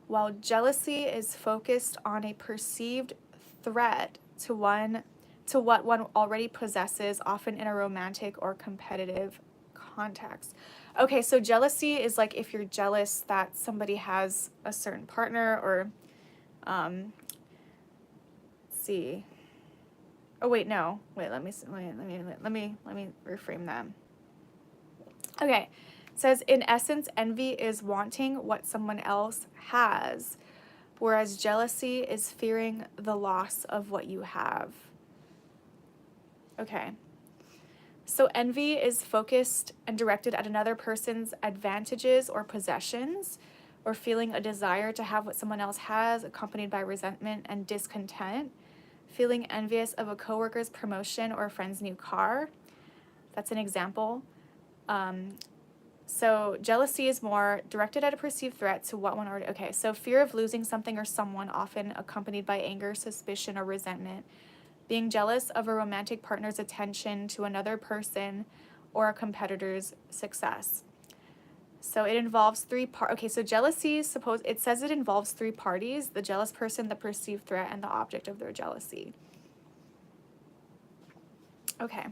while jealousy is focused on a perceived threat to what one already possesses, often in a romantic or competitive context. Okay, so jealousy is like if you're jealous that somebody has a certain partner, or let's see. Oh wait, no. Wait, let me reframe that. Okay. It says, in essence, envy is wanting what someone else has, whereas jealousy is fearing the loss of what you have. Okay. So envy is focused and directed at another person's advantages or possessions, or feeling a desire to have what someone else has, accompanied by resentment and discontent. Feeling envious of a coworker's promotion or a friend's new car. That's an example. So jealousy is more directed at a perceived threat to what one already, okay, so fear of losing something or someone, often accompanied by anger, suspicion, or resentment. being jealous of a romantic partner's attention to another person or a competitor's success. So it involves okay, so jealousy, it says it involves three parties: the jealous person, the perceived threat, and the object of their jealousy. Okay.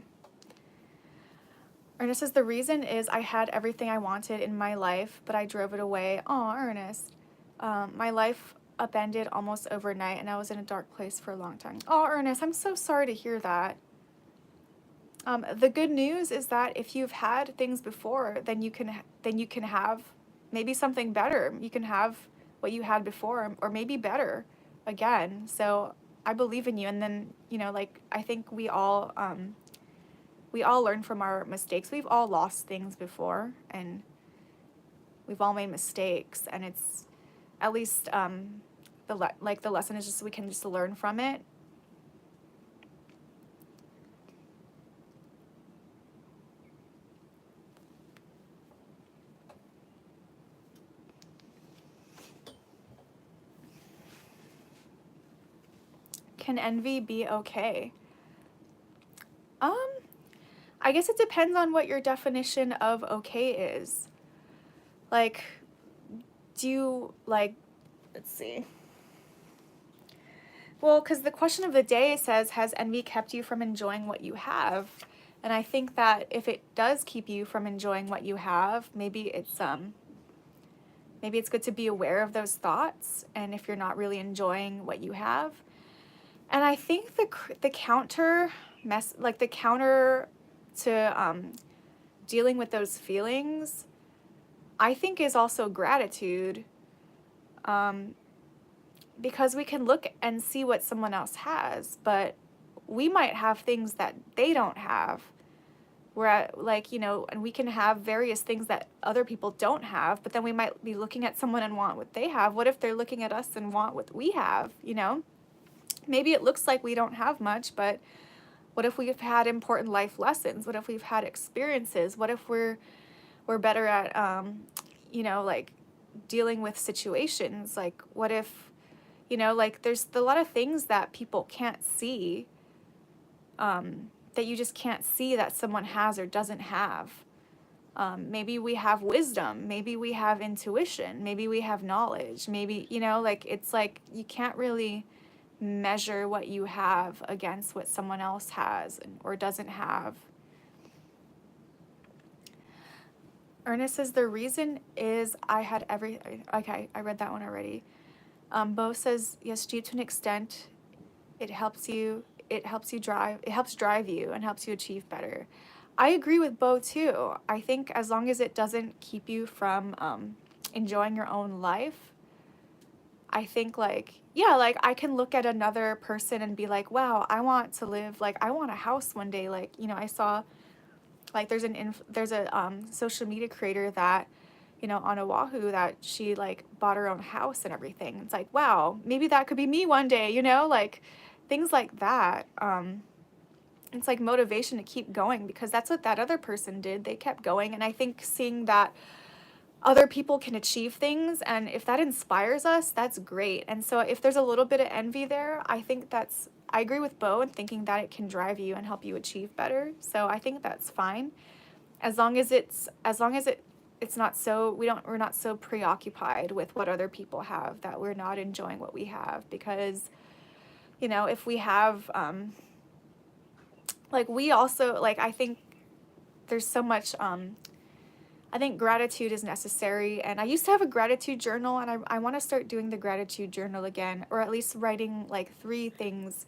Ernest says, the reason is I had everything I wanted in my life, but I drove it away. Aw, Ernest. My life upended almost overnight, and I was in a dark place for a long time. Oh, Ernest, I'm so sorry to hear that. The good news is that if you've had things before, then you can have maybe something better. You can have what you had before, or maybe better again. So I believe in you. And then, like, I think we all learn from our mistakes. We've all lost things before, and we've all made mistakes. And it's at least the lesson is just we can just learn from it. Can envy be okay? I guess it depends on what your definition of okay is. Like, let's see. Well, because the question of the day says, has envy kept you from enjoying what you have? And I think that if it does keep you from enjoying what you have, maybe it's good to be aware of those thoughts, and if you're not really enjoying what you have. And I think the counter to dealing with those feelings, I think, is also gratitude, because we can look and see what someone else has, but we might have things that they don't have. And we can have various things that other people don't have, but then we might be looking at someone and want what they have. What if they're looking at us and want what we have, Maybe it looks like we don't have much, but what if we've had important life lessons? What if we've had experiences? What if we're better at, like, dealing with situations? Like, what if, there's a lot of things that people can't see, that you just can't see that someone has or doesn't have. Maybe we have wisdom. Maybe we have intuition. Maybe we have knowledge. Maybe, it's like you can't really measure what you have against what someone else has or doesn't have. Ernest says, the reason is I had everything. Okay, I read that one already. Bo says, yes, due to an extent, it helps drive you and helps you achieve better. I agree with Bo too. I think as long as it doesn't keep you from enjoying your own life, I think I can look at another person and be like, wow, I want to live, I want a house one day. I saw, there's a social media creator that, on Oahu, that she, bought her own house and everything. It's like, wow, maybe that could be me one day, things like that. It's like motivation to keep going, because that's what that other person did. They kept going. And I think seeing that other people can achieve things, and if that inspires us, that's great. And so if there's a little bit of envy there, I think I agree with Bo in thinking that it can drive you and help you achieve better. So I think that's fine, as long as it's not so, we're not so preoccupied with what other people have that we're not enjoying what we have. Because if we have we also, I think there's so much I think gratitude is necessary, and I used to have a gratitude journal, and I want to start doing the gratitude journal again, or at least writing 5 things.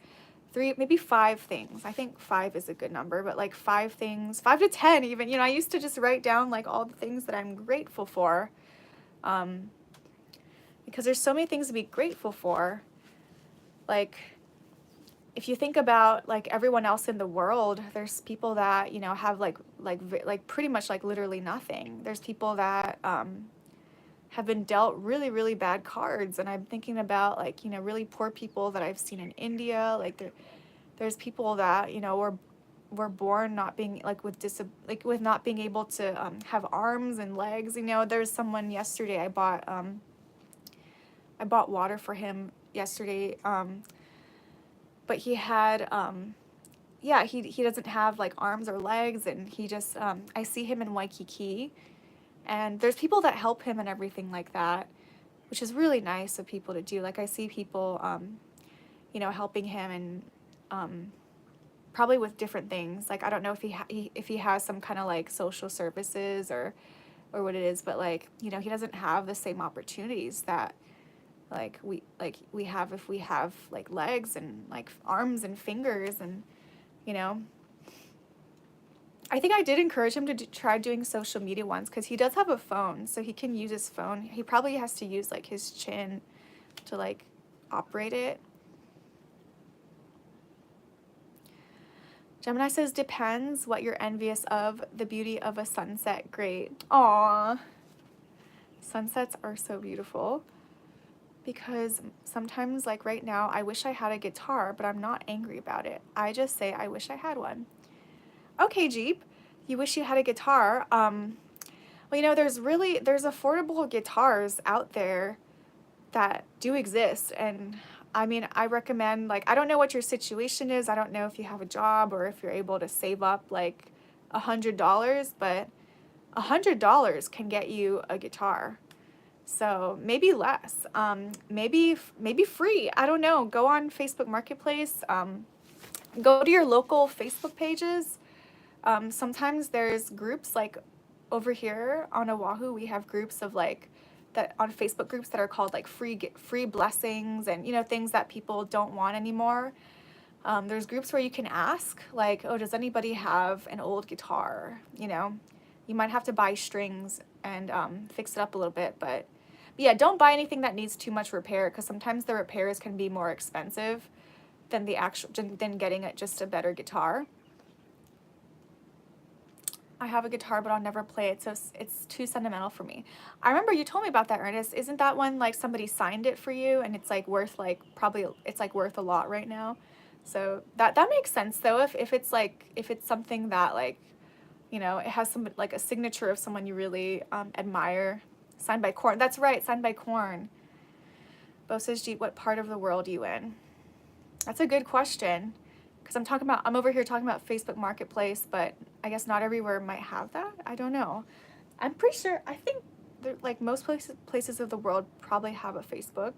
I think 5 is a good number, but 5 things, 5 to 10 even. I used to just write down all the things that I'm grateful for, because there's so many things to be grateful for. If you think about everyone else in the world, there's people that have pretty much literally nothing. There's people that have been dealt really, really bad cards, and I'm thinking about really poor people that I've seen in India. There's people that were born not being with not being able to have arms and legs. There's someone yesterday, I bought water for him yesterday. but he had, yeah, he doesn't have like arms or legs, and he just, I see him in Waikiki, and there's people that help him and everything like that, which is really nice of people to do. Like I see people, helping him, and probably with different things. Like I don't know if if he has some kind of like social services or what it is, but like, he doesn't have the same opportunities that we have if we have like legs and like arms and fingers, and you know I think I did encourage him to try doing social media once, because he does have a phone, so he can use his phone. He probably has to use like his chin to like operate it. Gemini says, depends what you're envious of. The beauty of a sunset. Great. Aww. Sunsets are so beautiful, because sometimes, like right now, I wish I had a guitar, but I'm not angry about it. I just say, I wish I had one. Okay, Jeep, you wish you had a guitar. Well, there's affordable guitars out there that do exist, and I mean, I recommend, like, I don't know what your situation is. I don't know if you have a job or if you're able to save up like $100, but $100 can get you a guitar. So maybe less, maybe free. I don't know. Go on Facebook Marketplace. Go to your local Facebook pages. Sometimes there's groups, like over here on Oahu, we have groups of like that on Facebook groups that are called like free blessings, and things that people don't want anymore. There's groups where you can ask, like, oh, does anybody have an old guitar? You might have to buy strings and fix it up a little bit, but yeah, don't buy anything that needs too much repair, because sometimes the repairs can be more expensive than than getting just a better guitar. I have a guitar, but I'll never play it, so it's too sentimental for me. I remember you told me about that, Ernest. Isn't that one like somebody signed it for you, and it's like worth like probably it's like worth a lot right now? So that makes sense though. If it's something that like it has some like a signature of someone you really admire. Signed by Korn. That's right, signed by Korn. Bo says, Jeep, what part of the world are you in? That's a good question, because I'm over here talking about Facebook Marketplace, but I guess not everywhere might have that. I don't know. I'm pretty sure, I think like most places of the world probably have a Facebook.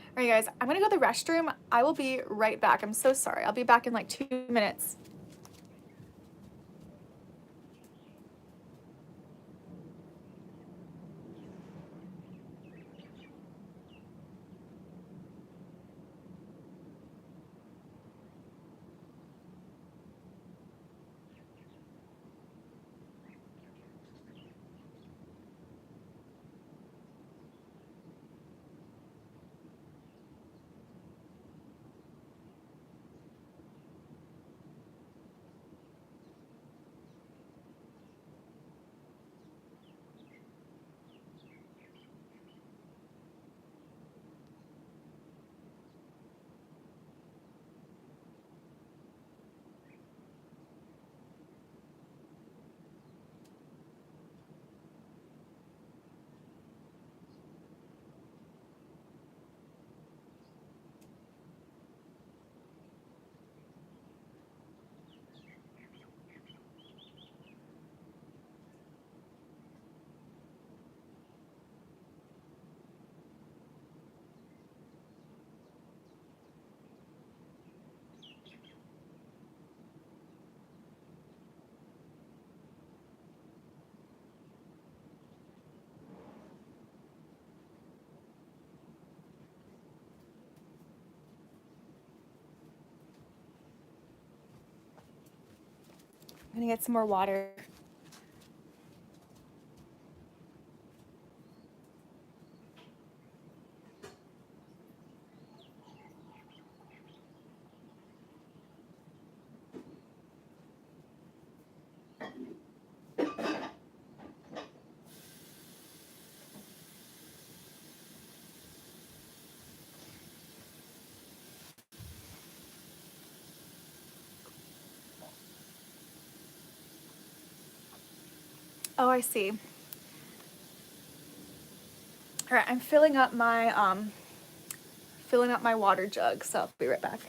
All right, guys, I'm gonna go to the restroom. I will be right back. I'm so sorry. I'll be back in like 2 minutes. I'm gonna get some more water. Oh, I see. All right, I'm filling up my filling up my water jug, so I'll be right back.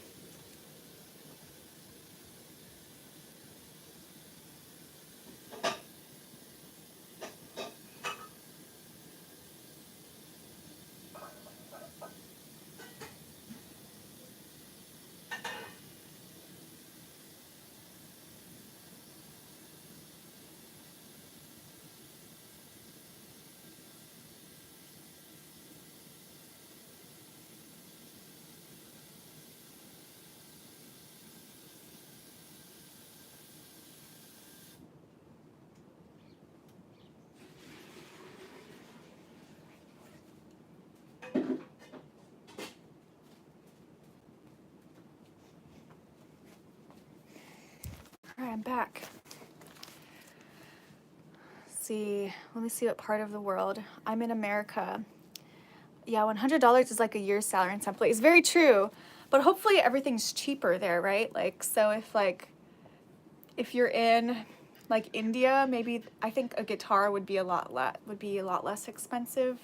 All right, I'm back. Let me see what part of the world. I'm in America. Yeah, $100 is like a year's salary in some place. Very true. But hopefully everything's cheaper there, right? Like, so if you're in like India, maybe I think a guitar would be a lot less expensive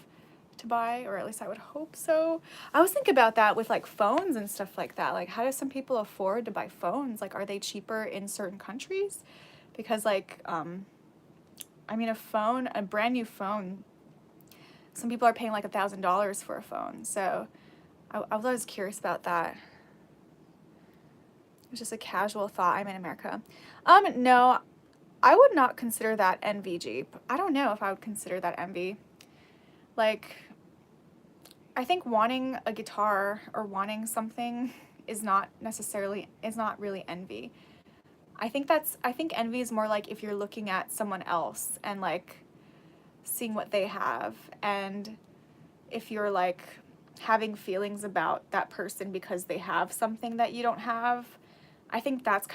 to buy, or at least I would hope so. I always think about that with like phones and stuff like that. Like, how do some people afford to buy phones? Like, are they cheaper in certain countries? Because like, I mean, a brand new phone, some people are paying like $1,000 for a phone. So I was always curious about that. It was just a casual thought. I'm in America. No, I would not consider that envy, Jeep. I don't know if I would consider that envy. Like, I think wanting a guitar or wanting something is not really envy. I think envy is more like if you're looking at someone else and like seeing what they have, and if you're like having feelings about that person because they have something that you don't have. I think it's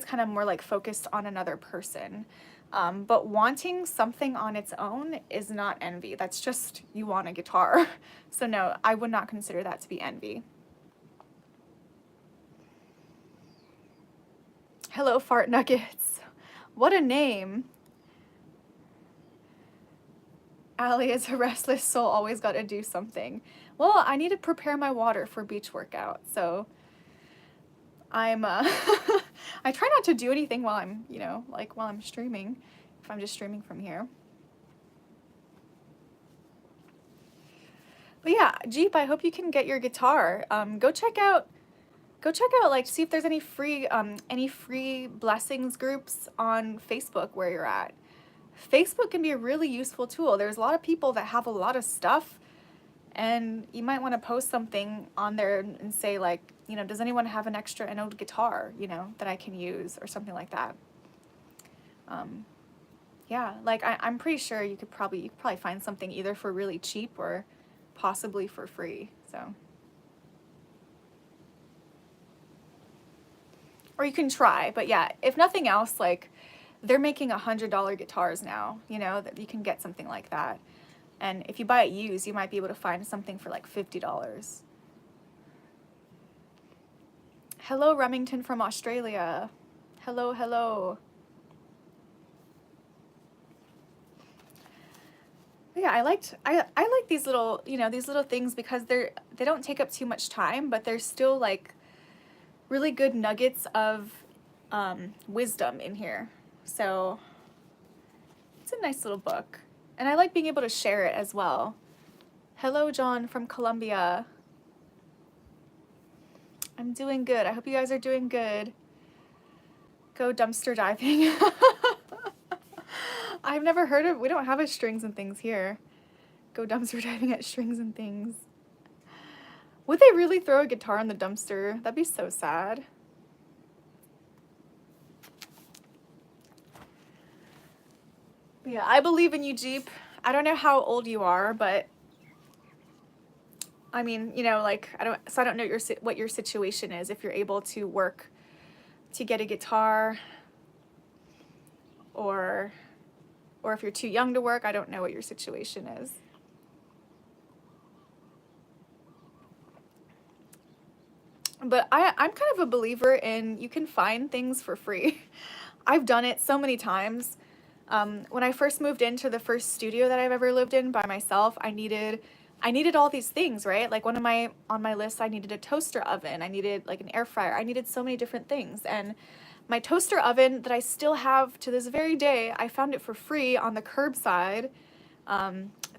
kind of more like focused on another person. But wanting something on its own is not envy. That's just you want a guitar. So no, I would not consider that to be envy. Hello, Fart Nuggets. What a name. Allie is a restless soul, always got to do something. Well, I need to prepare my water for beach workout, so I'm, I try not to do anything while I'm, while I'm streaming, if I'm just streaming from here. But yeah, Jeep, I hope you can get your guitar. Go check out, like, see if there's any free blessings groups on Facebook where you're at. Facebook can be a really useful tool. There's a lot of people that have a lot of stuff, and you might want to post something on there and say like, does anyone have an old guitar, that I can use, or something like that. Yeah, like I'm pretty sure you could probably find something either for really cheap or possibly for free. So, or you can try, but yeah, if nothing else, like, they're making $100 guitars now, that you can get something like that. And if you buy it used, you might be able to find something for like $50. Hello, Remington from Australia. Hello, hello. But yeah, I like these little, these little things because they don't take up too much time, but they're still like really good nuggets of wisdom in here. So it's a nice little book. And I like being able to share it as well. Hello, John from Colombia. I'm doing good. I hope you guys are doing good. Go dumpster diving. I've never heard of, we don't have a strings and things here. Go dumpster diving at strings and things. Would they really throw a guitar in the dumpster? That'd be so sad. But yeah, I believe in you, Jeep. I don't know how old you are, but I mean, like, I don't know what your situation is, if you're able to work to get a guitar, or if you're too young to work. I don't know what your situation is. But I'm kind of a believer in you can find things for free. I've done it so many times. When I first moved into the first studio that I've ever lived in by myself, I needed I needed all these things, right? Like on my list, I needed a toaster oven. I needed like an air fryer. I needed so many different things. And my toaster oven that I still have to this very day, I found it for free on the curbside.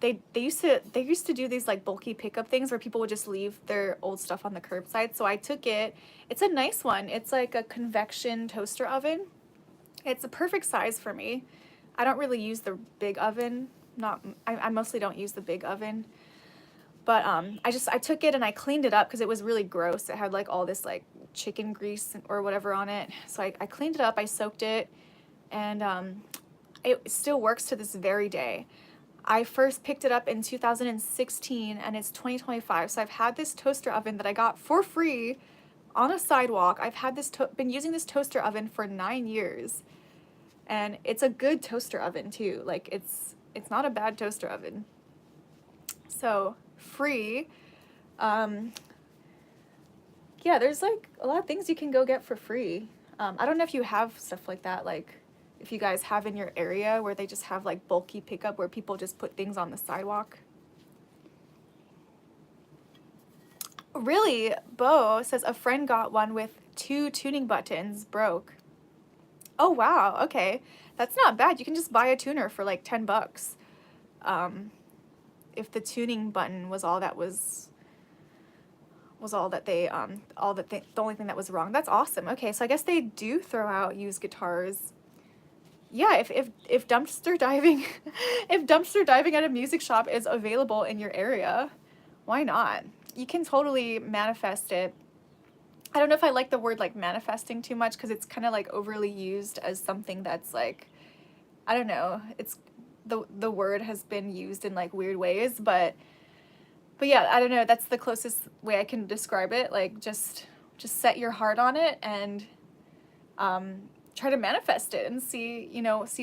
They used to do these like bulky pickup things where people would just leave their old stuff on the curbside. So I took it. It's a nice one. It's like a convection toaster oven. It's a perfect size for me. I don't really use the big oven. I mostly don't use the big oven. But I took it and I cleaned it up because it was really gross. It had like all this like chicken grease or whatever on it. So I cleaned it up, I soaked it, and it still works to this very day. I first picked it up in 2016 and it's 2025. So I've had this toaster oven that I got for free on a sidewalk. I've had been using this toaster oven for 9 years. And it's a good toaster oven too. Like it's not a bad toaster oven. So free. Yeah, there's like a lot of things you can go get for free. I don't know if you have stuff like that, like if you guys have in your area where they just have like bulky pickup where people just put things on the sidewalk. Really, Bo says a friend got one with 2 tuning buttons, broke. Oh wow, okay. That's not bad. You can just buy a tuner for like $10. If the tuning button was all that the only thing that was wrong. That's awesome. Okay, so I guess they do throw out used guitars. Yeah, if dumpster diving if dumpster diving at a music shop is available in your area, why not? You can totally manifest it. I don't know if I like the word like manifesting too much because it's kind of like overly used as something that's like, I don't know, it's the word has been used in like weird ways, but yeah, I don't know, that's the closest way I can describe it. Like just set your heart on it and try to manifest it and see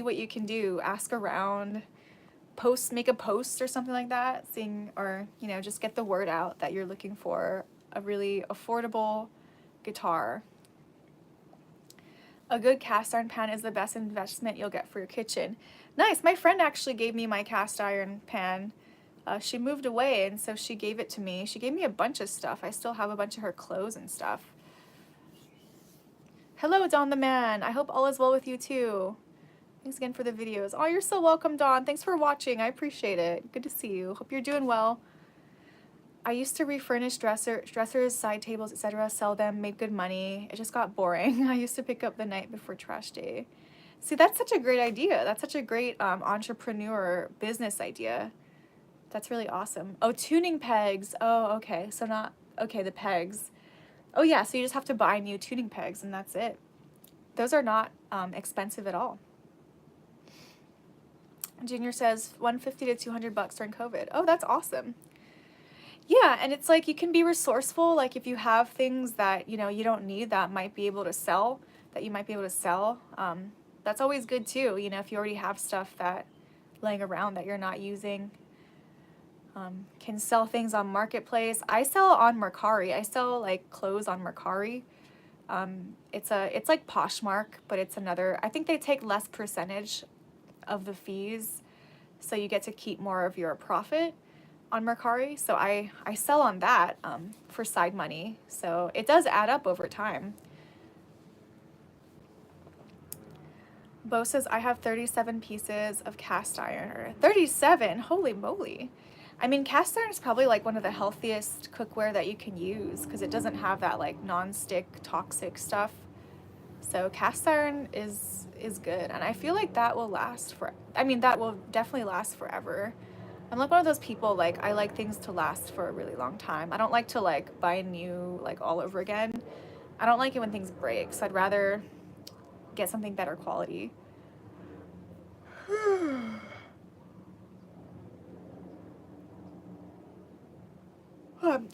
what you can do. Ask around, make a post or something like that, or just get the word out that you're looking for a really affordable guitar. A good cast iron pan is the best investment you'll get for your kitchen. Nice. My friend actually gave me my cast iron pan. She moved away, and so she gave it to me. She gave me a bunch of stuff. I still have a bunch of her clothes and stuff. Hello, Don the Man. I hope all is well with you too. Thanks again for the videos. Oh, you're so welcome, Don. Thanks for watching. I appreciate it. Good to see you. Hope you're doing well. I used to refurnish dressers, side tables, etc., sell them, make good money. It just got boring. I used to pick up the night before trash day. See, that's such a great idea. That's such a great entrepreneur business idea. That's really awesome. Oh, tuning pegs. Oh, okay. So the pegs. Oh yeah, so you just have to buy new tuning pegs and that's it. Those are not expensive at all. Junior says $150 to $200 during COVID. Oh, that's awesome. Yeah, and it's like you can be resourceful. Like if you have things that you don't need that you might be able to sell, that's always good too. If you already have stuff that laying around that you're not using. Can sell things on Marketplace. I sell on Mercari. I sell like clothes on Mercari. It's like Poshmark, but it's another. I think they take less percentage of the fees, so you get to keep more of your profit on Mercari. So I sell on that for side money. So it does add up over time. Bo says, I have 37 pieces of cast iron. 37? Holy moly. I mean, cast iron is probably like one of the healthiest cookware that you can use because it doesn't have that like non-stick toxic stuff. So cast iron is good, and I feel like that will that will definitely last forever. I'm like one of those people, like I like things to last for a really long time. I don't like to like buy new like all over again. I don't like it when things break, so I'd rather get something better quality.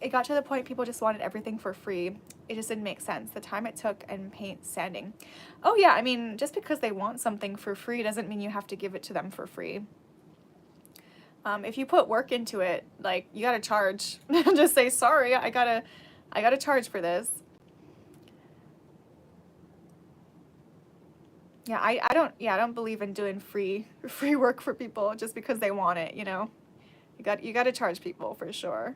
It got to the point people just wanted everything for free. It just didn't make sense. The time it took and paint sanding. Oh yeah, I mean, just because they want something for free doesn't mean you have to give it to them for free. If you put work into it, like you gotta charge. Just say, sorry, I gotta charge for this. Yeah, I don't believe in doing free work for people just because they want it, You got to charge people for sure.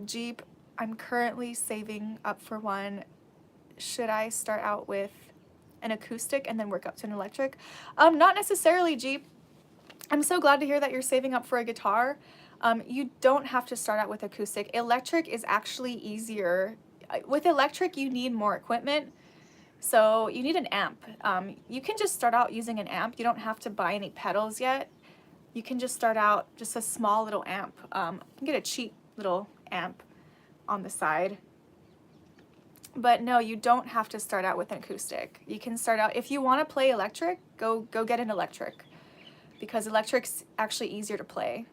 Jeep, I'm currently saving up for one. Should I start out with an acoustic and then work up to an electric? Not necessarily, Jeep. I'm so glad to hear that you're saving up for a guitar. You don't have to start out with acoustic. Electric is actually easier. With electric, you need more equipment. So you need an amp. You can just start out using an amp. You don't have to buy any pedals yet. You can just start out just a small little amp. You can get a cheap little amp on the side. But no, you don't have to start out with an acoustic. You can start out, if you want to play electric, go get an electric, because electric's actually easier to play.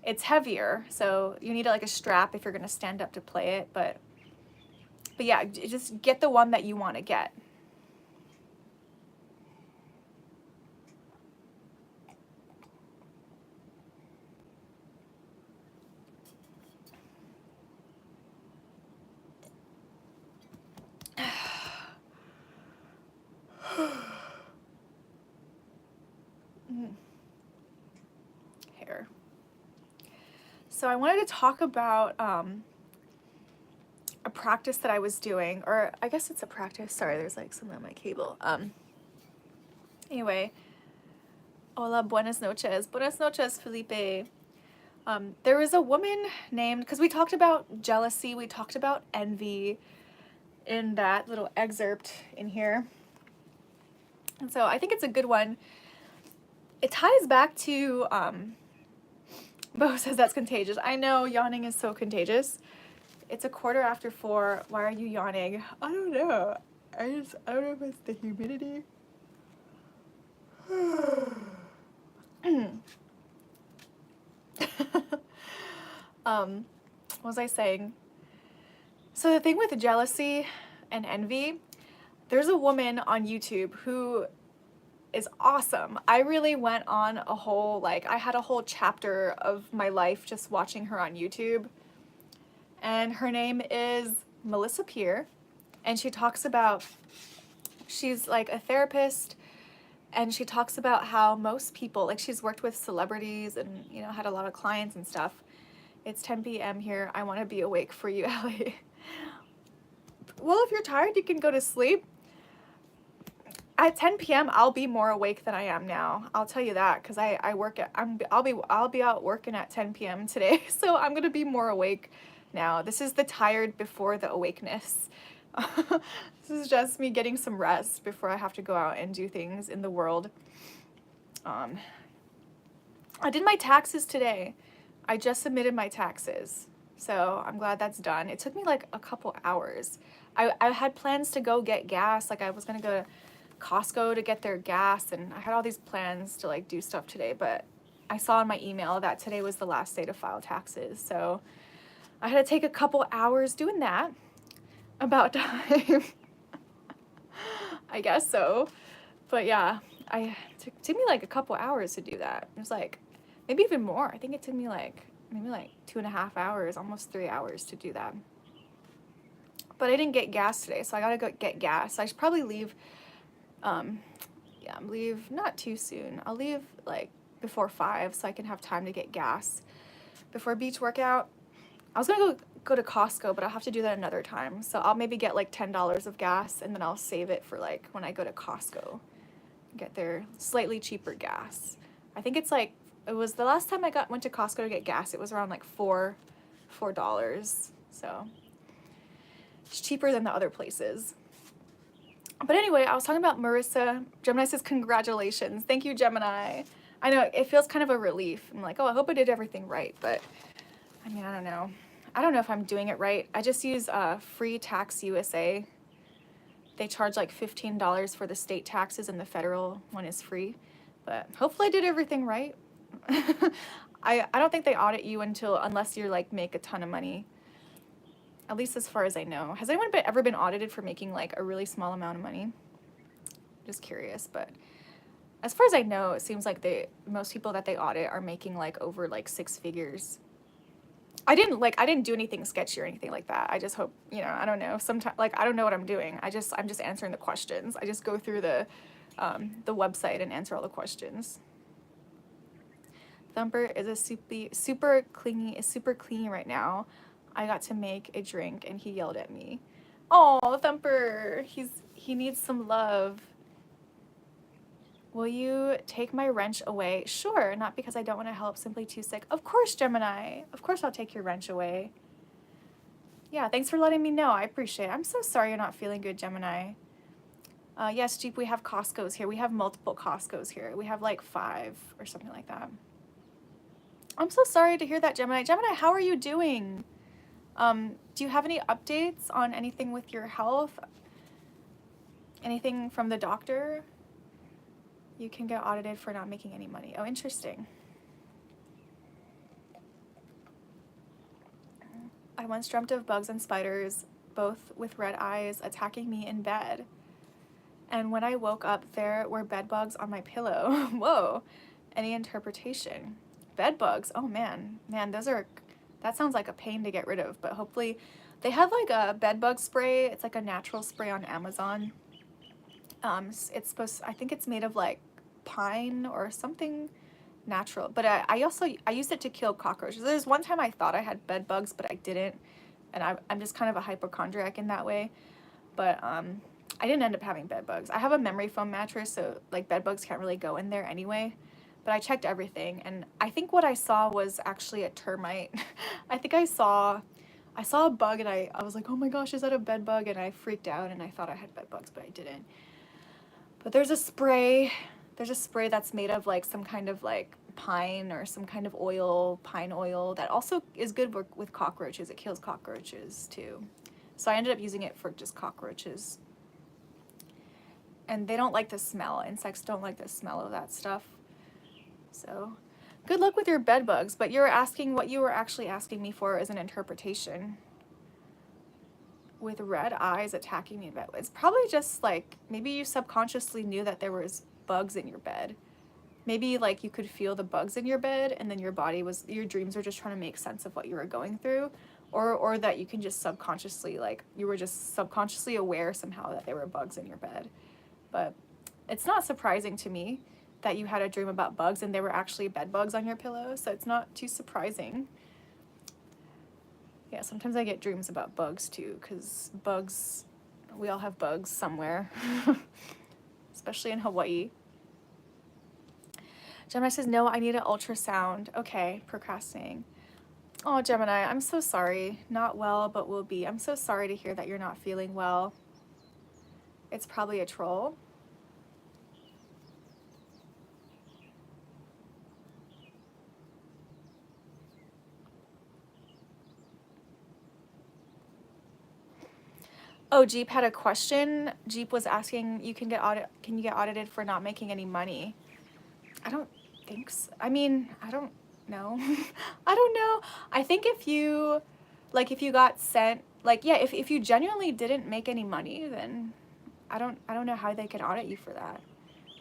It's heavier, so you need like a strap if you're going to stand up to play it, but yeah, just get the one that you want to get. Hair. So I wanted to talk about a practice that I was doing, or I guess it's a practice. Sorry, there's like something on my cable. Anyway, hola, buenas noches. Buenas noches, Felipe. There was a woman named, because we talked about jealousy, we talked about envy in that little excerpt in here. And so I think it's a good one. It ties back to, Bo says that's contagious. I know, yawning is so contagious. It's 4:15. Why are you yawning? I don't know. I don't know if it's the humidity. What was I saying? So the thing with jealousy and envy, there's a woman on YouTube who is awesome. I really went on a whole, I had a whole chapter of my life just watching her on YouTube. And her name is Melissa Peer. And she talks about, she's like a therapist, and she talks about how most people, like she's worked with celebrities and, you know, had a lot of clients and stuff. It's 10 p.m. here. I want to be awake for you, Ellie. Well, if you're tired, you can go to sleep. At 10 p.m., I'll be more awake than I am now. I'll tell you that, because I work at, I'll be out working at 10 p.m. today, so I'm gonna be more awake now. This is the tired before the awakeness. This is just me getting some rest before I have to go out and do things in the world. I did my taxes today. I just submitted my taxes, so I'm glad that's done. It took me like a couple hours. I had plans to go get gas, like I was gonna go to Costco to get their gas, and I had all these plans to like do stuff today, but I saw in my email that today was the last day to file taxes, so I had to take a couple hours doing that. About time. I guess so. But yeah, it took me like a couple hours to do that. It was like maybe even more. I think it took me like maybe like 2.5 hours, almost 3 hours to do that. But I didn't get gas today, so I gotta go get gas. I should probably leave leave not too soon. I'll leave like before 5 so I can have time to get gas before beach workout. I was gonna go to Costco, but I'll have to do that another time. So I'll maybe get like $10 of gas, and then I'll save it for like when I go to Costco, get their slightly cheaper gas. I think it's like, it was the last time I went to Costco to get gas, it was around like $4. So it's cheaper than the other places. But anyway, I was talking about Marissa. Gemini says, congratulations. Thank you, Gemini. I know, it feels kind of a relief. I'm like, oh, I hope I did everything right. But, I mean, I don't know. I don't know if I'm doing it right. I just use Free Tax USA. They charge like $15 for the state taxes, and the federal one is free. But hopefully I did everything right. I don't think they audit you unless you like make a ton of money. At least as far as I know. Has anyone ever been audited for making like a really small amount of money? Just curious, but as far as I know, it seems like most people that they audit are making like over like 6 figures. I didn't do anything sketchy or anything like that. I just hope, you know, I don't know. Sometimes like I don't know what I'm doing. I'm just answering the questions. I just go through the website and answer all the questions. Thumper is a super clingy right now. I got to make a drink and he yelled at me. Oh, Thumper, he needs some love. Will you take my wrench away? Sure, not because I don't want to help, simply too sick. Of course, Gemini. Of course I'll take your wrench away. Yeah, thanks for letting me know. I appreciate it. I'm so sorry you're not feeling good, Gemini. Yes, Jeep, we have Costco's here. We have multiple Costco's here. We have like 5 or something like that. I'm so sorry to hear that, Gemini. Gemini, how are you doing? Do you have any updates on anything with your health? Anything from the doctor? You can get audited for not making any money. Oh, interesting. I once dreamt of bugs and spiders, both with red eyes, attacking me in bed. And when I woke up, there were bed bugs on my pillow. Whoa. Any interpretation? Bed bugs. Oh, man. Man, that sounds like a pain to get rid of, but hopefully they have like a bed bug spray. It's like a natural spray on Amazon. It's I think it's made of like pine or something natural, but I used it to kill cockroaches. There's one time I thought I had bed bugs, but I didn't, and I'm just kind of a hypochondriac in that way, but I didn't end up having bed bugs. I have a memory foam mattress, so like bed bugs can't really go in there anyway, but I checked everything, and I think what I saw was actually a termite. I think I saw a bug, and I was like, oh my gosh, is that a bed bug? And I freaked out, and I thought I had bed bugs, but I didn't. But there's a spray that's made of like some kind of like pine or some kind of oil, pine oil, that also is good with cockroaches. It kills cockroaches too. So I ended up using it for just cockroaches. And they don't like the smell. Insects don't like the smell of that stuff. So good luck with your bed bugs, but what you were actually asking me for is an interpretation. With red eyes attacking me in bed. It's probably just like, maybe you subconsciously knew that there was bugs in your bed. Maybe like you could feel the bugs in your bed, and then your dreams were just trying to make sense of what you were going through, or that you can just subconsciously, like you were just subconsciously aware somehow that there were bugs in your bed. But it's not surprising to me that you had a dream about bugs and there were actually bed bugs on your pillow, so it's not too surprising. Yeah, sometimes I get dreams about bugs too, because we all have bugs somewhere, especially in Hawaii. Gemini says, no, I need an ultrasound. Okay, procrastinating. Oh, Gemini, I'm so sorry. Not well, but will be. I'm so sorry to hear that you're not feeling well. It's probably a troll. Oh, Jeep had a question. Jeep was asking, can you get audited for not making any money? I don't think so. I mean, I don't know. I don't know. I think if you got sent, like, yeah, if you genuinely didn't make any money, then I don't know how they can audit you for that.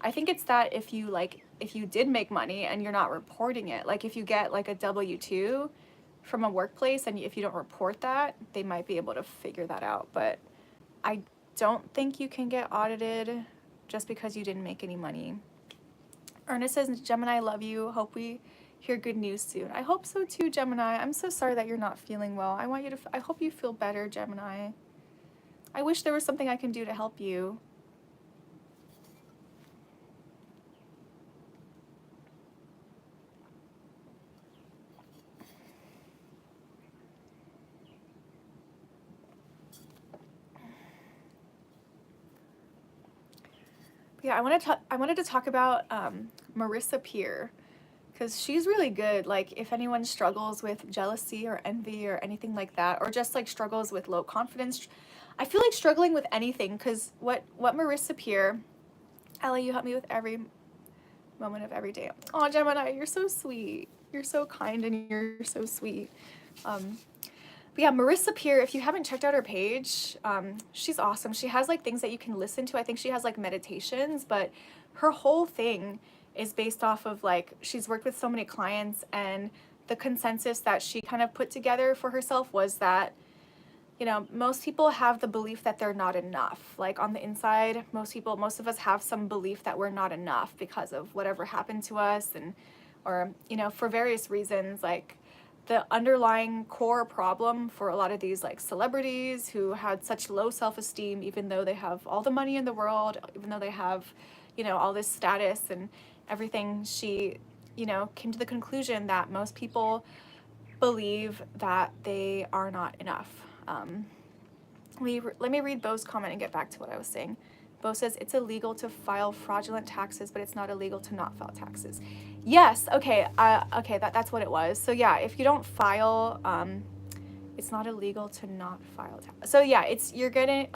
I think it's that if you did make money and you're not reporting it, like if you get like a W-2 from a workplace and if you don't report that, they might be able to figure that out. But I don't think you can get audited just because you didn't make any money. Ernest says, Gemini, I love you. Hope we hear good news soon. I hope so too, Gemini. I'm so sorry that you're not feeling well. I hope you feel better, Gemini. I wish there was something I can do to help you. Yeah, I wanted to talk about Marissa Peer, because she's really good. Like, if anyone struggles with jealousy or envy or anything like that, or just like struggles with low confidence, I feel like struggling with anything, because what Marissa Peer, Ellie, you help me with every moment of every day. Oh, Gemini, you're so sweet. You're so kind and you're so sweet. But yeah, Marissa Peer, if you haven't checked out her page, she's awesome. She has like things that you can listen to. I think she has like meditations, but her whole thing is based off of like, she's worked with so many clients, and the consensus that she kind of put together for herself was that, you know, most people have the belief that they're not enough. Like on the inside, most of us have some belief that we're not enough because of whatever happened to us, and or, you know, for various reasons, like the underlying core problem for a lot of these like celebrities who had such low self-esteem, even though they have all the money in the world, even though they have, you know, all this status and everything, she, you know, came to the conclusion that most people believe that they are not enough. Let me read Bo's comment and get back to what I was saying. Bo says, it's illegal to file fraudulent taxes, but it's not illegal to not file taxes. Yes, okay, okay, that's what it was. So yeah, if you don't file, it's not illegal to not file taxes. So yeah, you're gonna,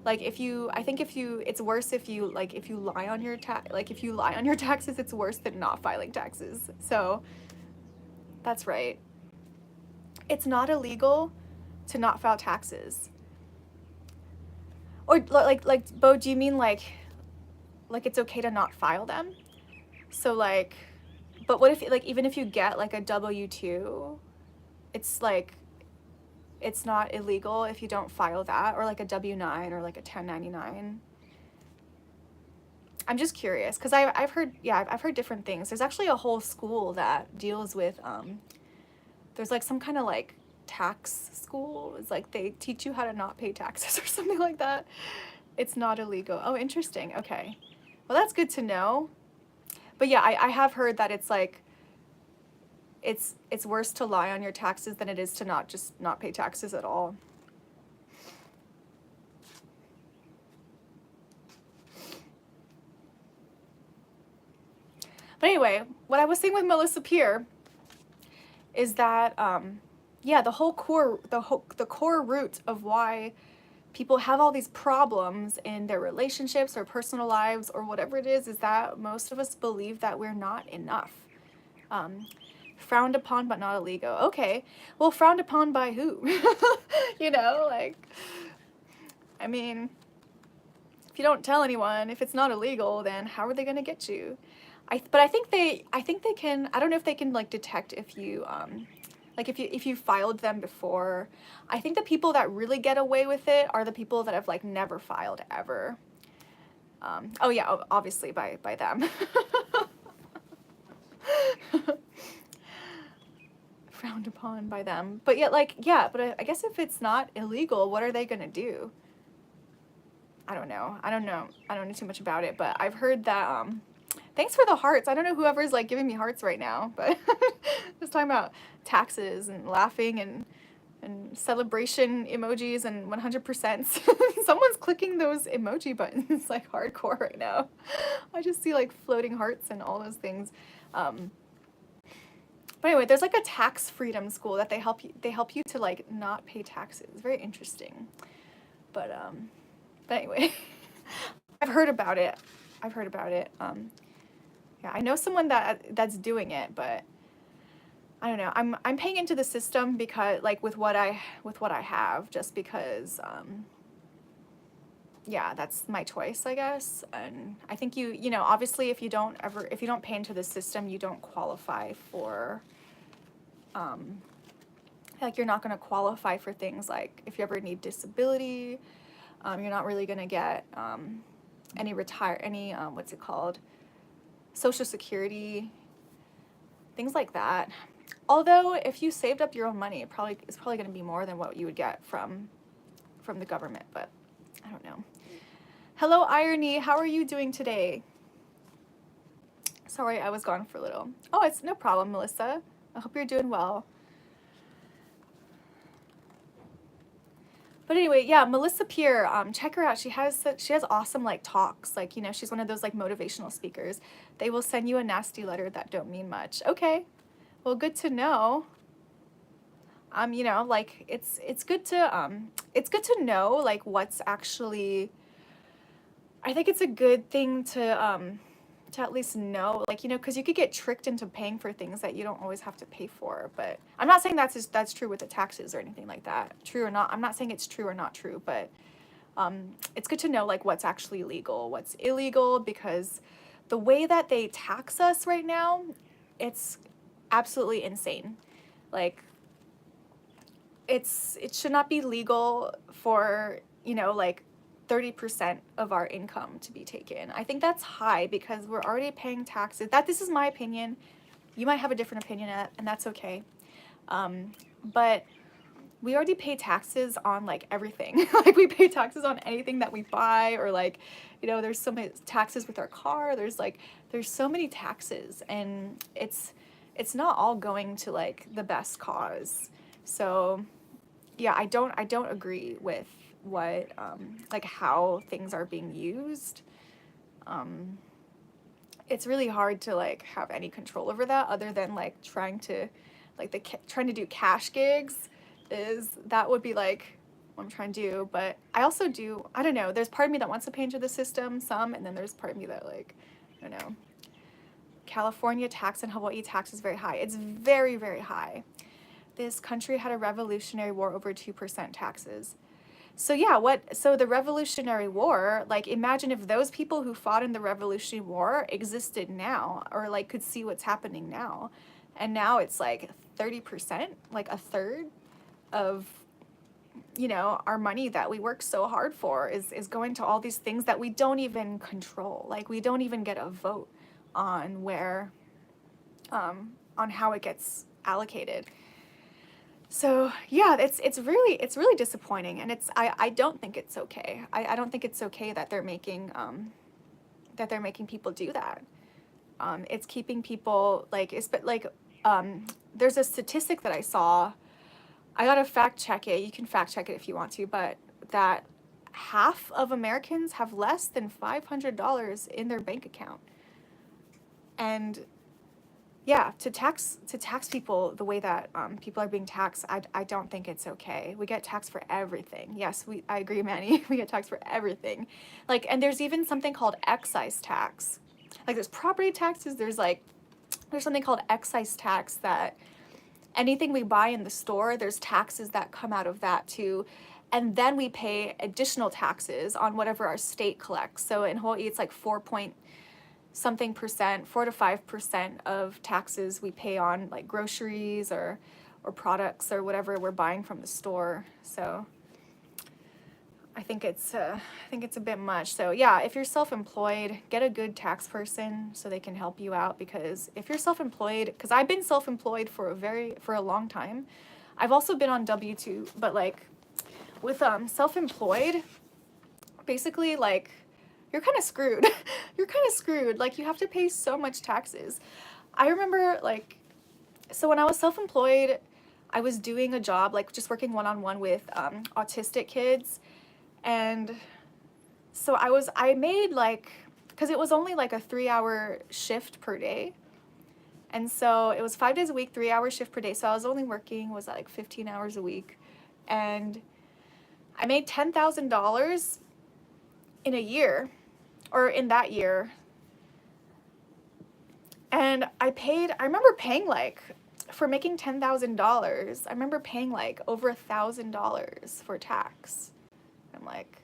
like it's worse if you, like, if you lie on your if you lie on your taxes, it's worse than not filing taxes. So that's right. It's not illegal to not file taxes. Or like Bo, do you mean like it's okay to not file them? So like, but what if, like, even if you get like a W-2, it's like, it's not illegal if you don't file that, or like a W-9 or like a 1099. I'm just curious because I've heard different things. There's actually a whole school that deals with there's like some kind of like tax school. It's like they teach you how to not pay taxes or something like that. It's not illegal. Oh, interesting. Okay, well, that's good to know. But yeah, I have heard that it's like it's worse to lie on your taxes than it is to not pay taxes at all. But anyway, what I was saying with Melissa Peer is that yeah, the core root of why people have all these problems in their relationships or personal lives or whatever it is that most of us believe that we're not enough. Frowned upon but not illegal. Okay, well, frowned upon by who? You know, like, I mean, if you don't tell anyone, if it's not illegal, then how are they gonna get you? But I think they can. I don't know if they can like detect if you like if you filed them before. I think the people that really get away with it are the people that have like never filed ever. Oh yeah, obviously by them. Frowned upon by them. But yet, like, yeah, but I guess if it's not illegal, what are they gonna do? I don't know. I don't know too much about it, but I've heard that thanks for the hearts. I don't know whoever's like giving me hearts right now, but just talking about taxes and laughing and celebration emojis and 100%. Someone's clicking those emoji buttons like hardcore right now. I just see like floating hearts and all those things. But anyway, there's like a tax freedom school that they help you to like not pay taxes. Very interesting. But anyway, I've heard about it. Yeah, I know someone that's doing it, but I don't know. I'm paying into the system because like with what I have, just because yeah, that's my choice, I guess. And I think you know, obviously if you don't pay into the system, you don't qualify for like you're not going to qualify for things like if you ever need disability, you're not really going to get any what's it called? Social Security, things like that. Although if you saved up your own money, it's probably going to be more than what you would get from the government, but I don't know. Hello, Irony. How are you doing today? Sorry, I was gone for a little. Oh, it's no problem, Melissa. I hope you're doing well. But anyway, yeah, Melissa Peer, check her out. She has awesome like talks. Like, you know, she's one of those like motivational speakers. They will send you a nasty letter that don't mean much. Okay, well, good to know. You know, like it's good to know like what's actually. I think it's a good thing to at least know, like, you know, because you could get tricked into paying for things that you don't always have to pay for. But I'm not saying that's true with the taxes or anything like that. True or not, I'm not saying it's true or not true, but it's good to know like what's actually legal, what's illegal, because the way that they tax us right now, it's absolutely insane. Like, it should not be legal for, you know, like 30% of our income to be taken. I think that's high because we're already paying taxes. This is my opinion. You might have a different opinion, and that's okay. But we already pay taxes on like everything. Like we pay taxes on anything that we buy, or like, there's so many taxes with our car. There's so many taxes, and it's not all going to like the best cause. So yeah, I don't agree with what like how things are being used. It's really hard to like have any control over that, other than like trying to do cash gigs. That would be like what I'm trying to do. But I also do, I don't know, there's part of me that wants to pay into the system some, and then there's part of me that like, I don't know. California tax and Hawaii tax is very high. It's very, very high. This country had a Revolutionary War over 2% taxes. So yeah, so the Revolutionary War, like imagine if those people who fought in the Revolutionary War existed now, or like could see what's happening now. And now it's like 30%, like a third of, our money that we work so hard for is going to all these things that we don't even control. Like we don't even get a vote on on how it gets allocated. So yeah, it's really disappointing, and I don't think it's okay. I don't think it's okay that they're making people do that. It's keeping people there's a statistic that I saw. I gotta fact check it. You can fact check it if you want to, but that half of Americans have less than $500 in their bank account, and yeah, to tax people the way that people are being taxed, I don't think it's okay. We get taxed for everything. Yes, I agree, Manny. We get taxed for everything. Like, and there's even something called excise tax. Like, there's property taxes. There's something called excise tax, that anything we buy in the store, there's taxes that come out of that too. And then we pay additional taxes on whatever our state collects. So in Hawaii, it's like 4 to 5% of taxes we pay on like groceries or products or whatever we're buying from the store. So I think it's a bit much. So yeah, if you're self-employed, get a good tax person so they can help you out, because if you're self-employed, because I've been self-employed for a long time. I've also been on W-2, but like with self-employed, basically like you're kind of screwed. You're kind of screwed. Like you have to pay so much taxes. I remember so when I was self-employed, I was doing a job, like just working one-on-one with autistic kids. And so I made because it was only like a 3-hour shift per day. And so it was 5 days a week, 3-hour shift per day. So I was only working, was like 15 hours a week. And I made $10,000 in a year, or in that year. And I remember paying for making $10,000, I remember paying over $1,000 for tax. I'm like,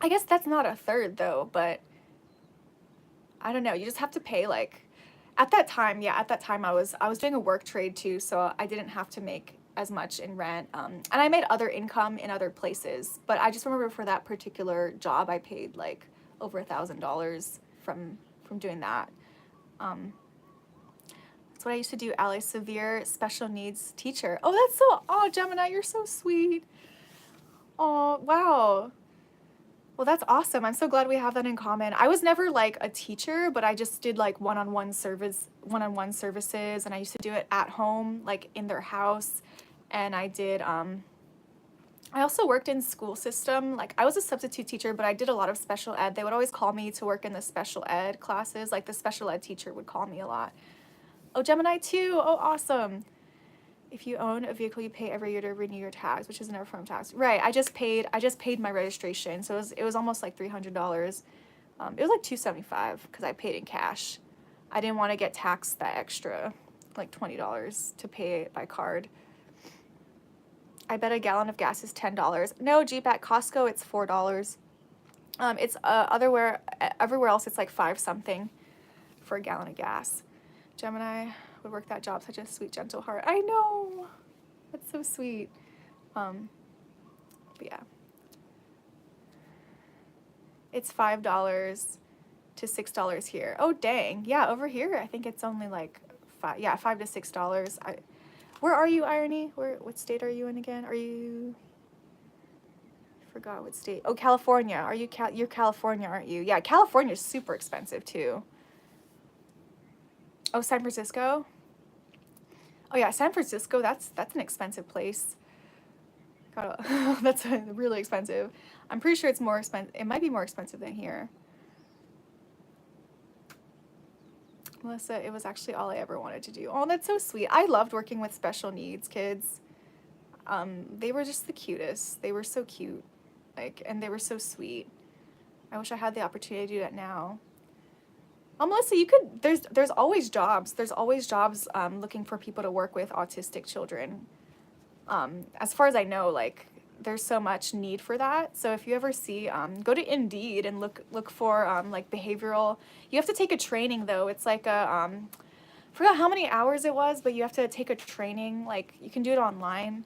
I guess that's not a third though, but I don't know. You just have to pay at that time I was doing a work trade too, so I didn't have to make as much in rent. And I made other income in other places, but I just remember for that particular job, I paid over $1,000 from doing that. That's what I used to do. Ally, severe special needs teacher. Oh, Gemini, you're so sweet. Oh, wow. Well, that's awesome. I'm so glad we have that in common. I was never a teacher, but I just did one-on-one services, and I used to do it at home, in their house. And I did, I also worked in school system. I was a substitute teacher, but I did a lot of special ed. They would always call me to work in the special ed classes. The special ed teacher would call me a lot. Oh, Gemini too. Oh, awesome. If you own a vehicle, you pay every year to renew your tags, which is an affirm tax. Right. I just paid my registration, so it was almost $300. It was $275 because I paid in cash. I didn't want to get taxed that extra, $20 to pay it by card. I bet a gallon of gas is $10. No, Jeep, at Costco it's $4. It's everywhere else it's 5 something for a gallon of gas. Gemini would work that job, such a sweet, gentle heart. I know, that's so sweet. But yeah, it's $5 to $6 here. Oh, dang. Yeah, over here, I think it's only like $5 to $6. Where are you, Irony? What state are you in again? Are you, I forgot what state. Oh, California. Are you, you're California, aren't you? Yeah, California's super expensive too. Oh, San Francisco? Oh yeah, San Francisco, that's an expensive place. That's really expensive. I'm pretty sure it's more expensive. It might be more expensive than here. Melissa, it was actually all I ever wanted to do. Oh, that's so sweet. I loved working with special needs kids. They were just the cutest. They were so cute, like, and they were so sweet. I wish I had the opportunity to do that now. Oh, Melissa, you could. There's always jobs. There's always jobs looking for people to work with autistic children. As far as I know, like, there's so much need for that. So if you ever see, go to Indeed and look for like behavioral. You have to take a training though. It's like a forgot how many hours it was, but you have to take a training. Like, you can do it online,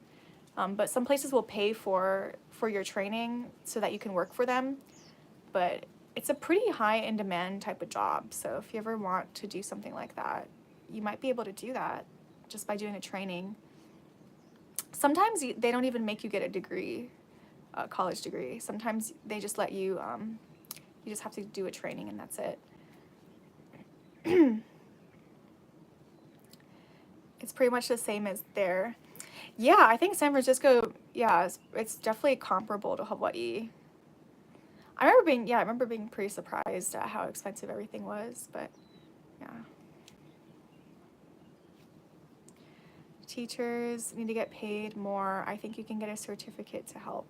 but some places will pay for your training so that you can work for them. But it's a pretty high in demand type of job. So if you ever want to do something like that, you might be able to do that just by doing a training. Sometimes they don't even make you get a degree, a college degree. Sometimes they just let you, you just have to do a training and that's it. It's pretty much the same as there. Yeah, I think San Francisco, yeah, it's definitely comparable to Hawaii. I remember being pretty surprised at how expensive everything was, but yeah. Teachers need to get paid more. I think you can get a certificate to help.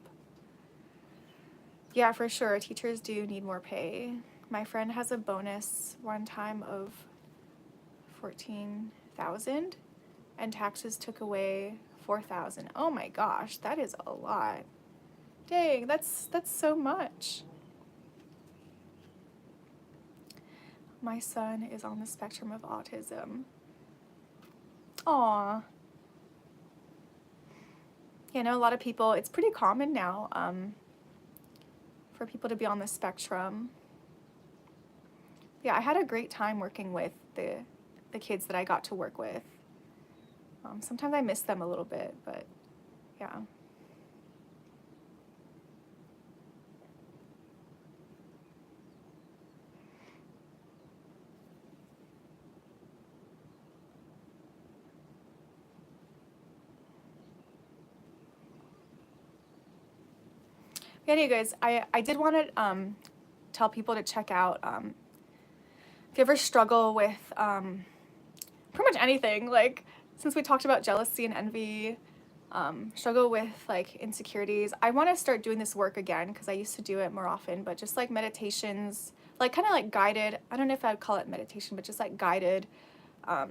Yeah, for sure. Teachers do need more pay. My friend has a bonus one time of $14,000 and taxes took away $4,000. Oh my gosh, that is a lot. Dang, that's so much. My son is on the spectrum of autism. Aw. You know, a lot of people, it's pretty common now for people to be on the spectrum. Yeah, I had a great time working with the kids that I got to work with. Sometimes I miss them a little bit, but yeah. Yeah, anyways, I did want to tell people to check out, if you ever struggle with pretty much anything, like, since we talked about jealousy and envy, struggle with like insecurities, I want to start doing this work again because I used to do it more often, but just like meditations, like kind of like guided, I don't know if I'd call it meditation, but just like guided, I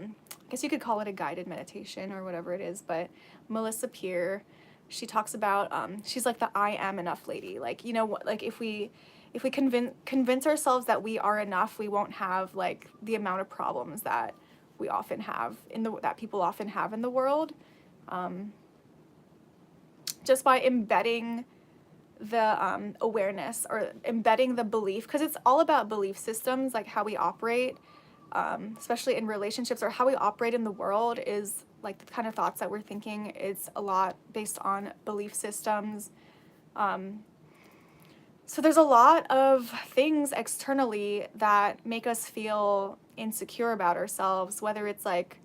guess you could call it a guided meditation or whatever it is, but Melissa Peer, she talks about, she's like the I am enough lady. Like, you know, like if we convince ourselves that we are enough, we won't have like the amount of problems that we often have that people often have in the world. Just by embedding the awareness or embedding the belief, because it's all about belief systems, like how we operate, especially in relationships, or how we operate in the world is like the kind of thoughts that we're thinking. It's a lot based on belief systems. So there's a lot of things externally that make us feel insecure about ourselves, whether it's like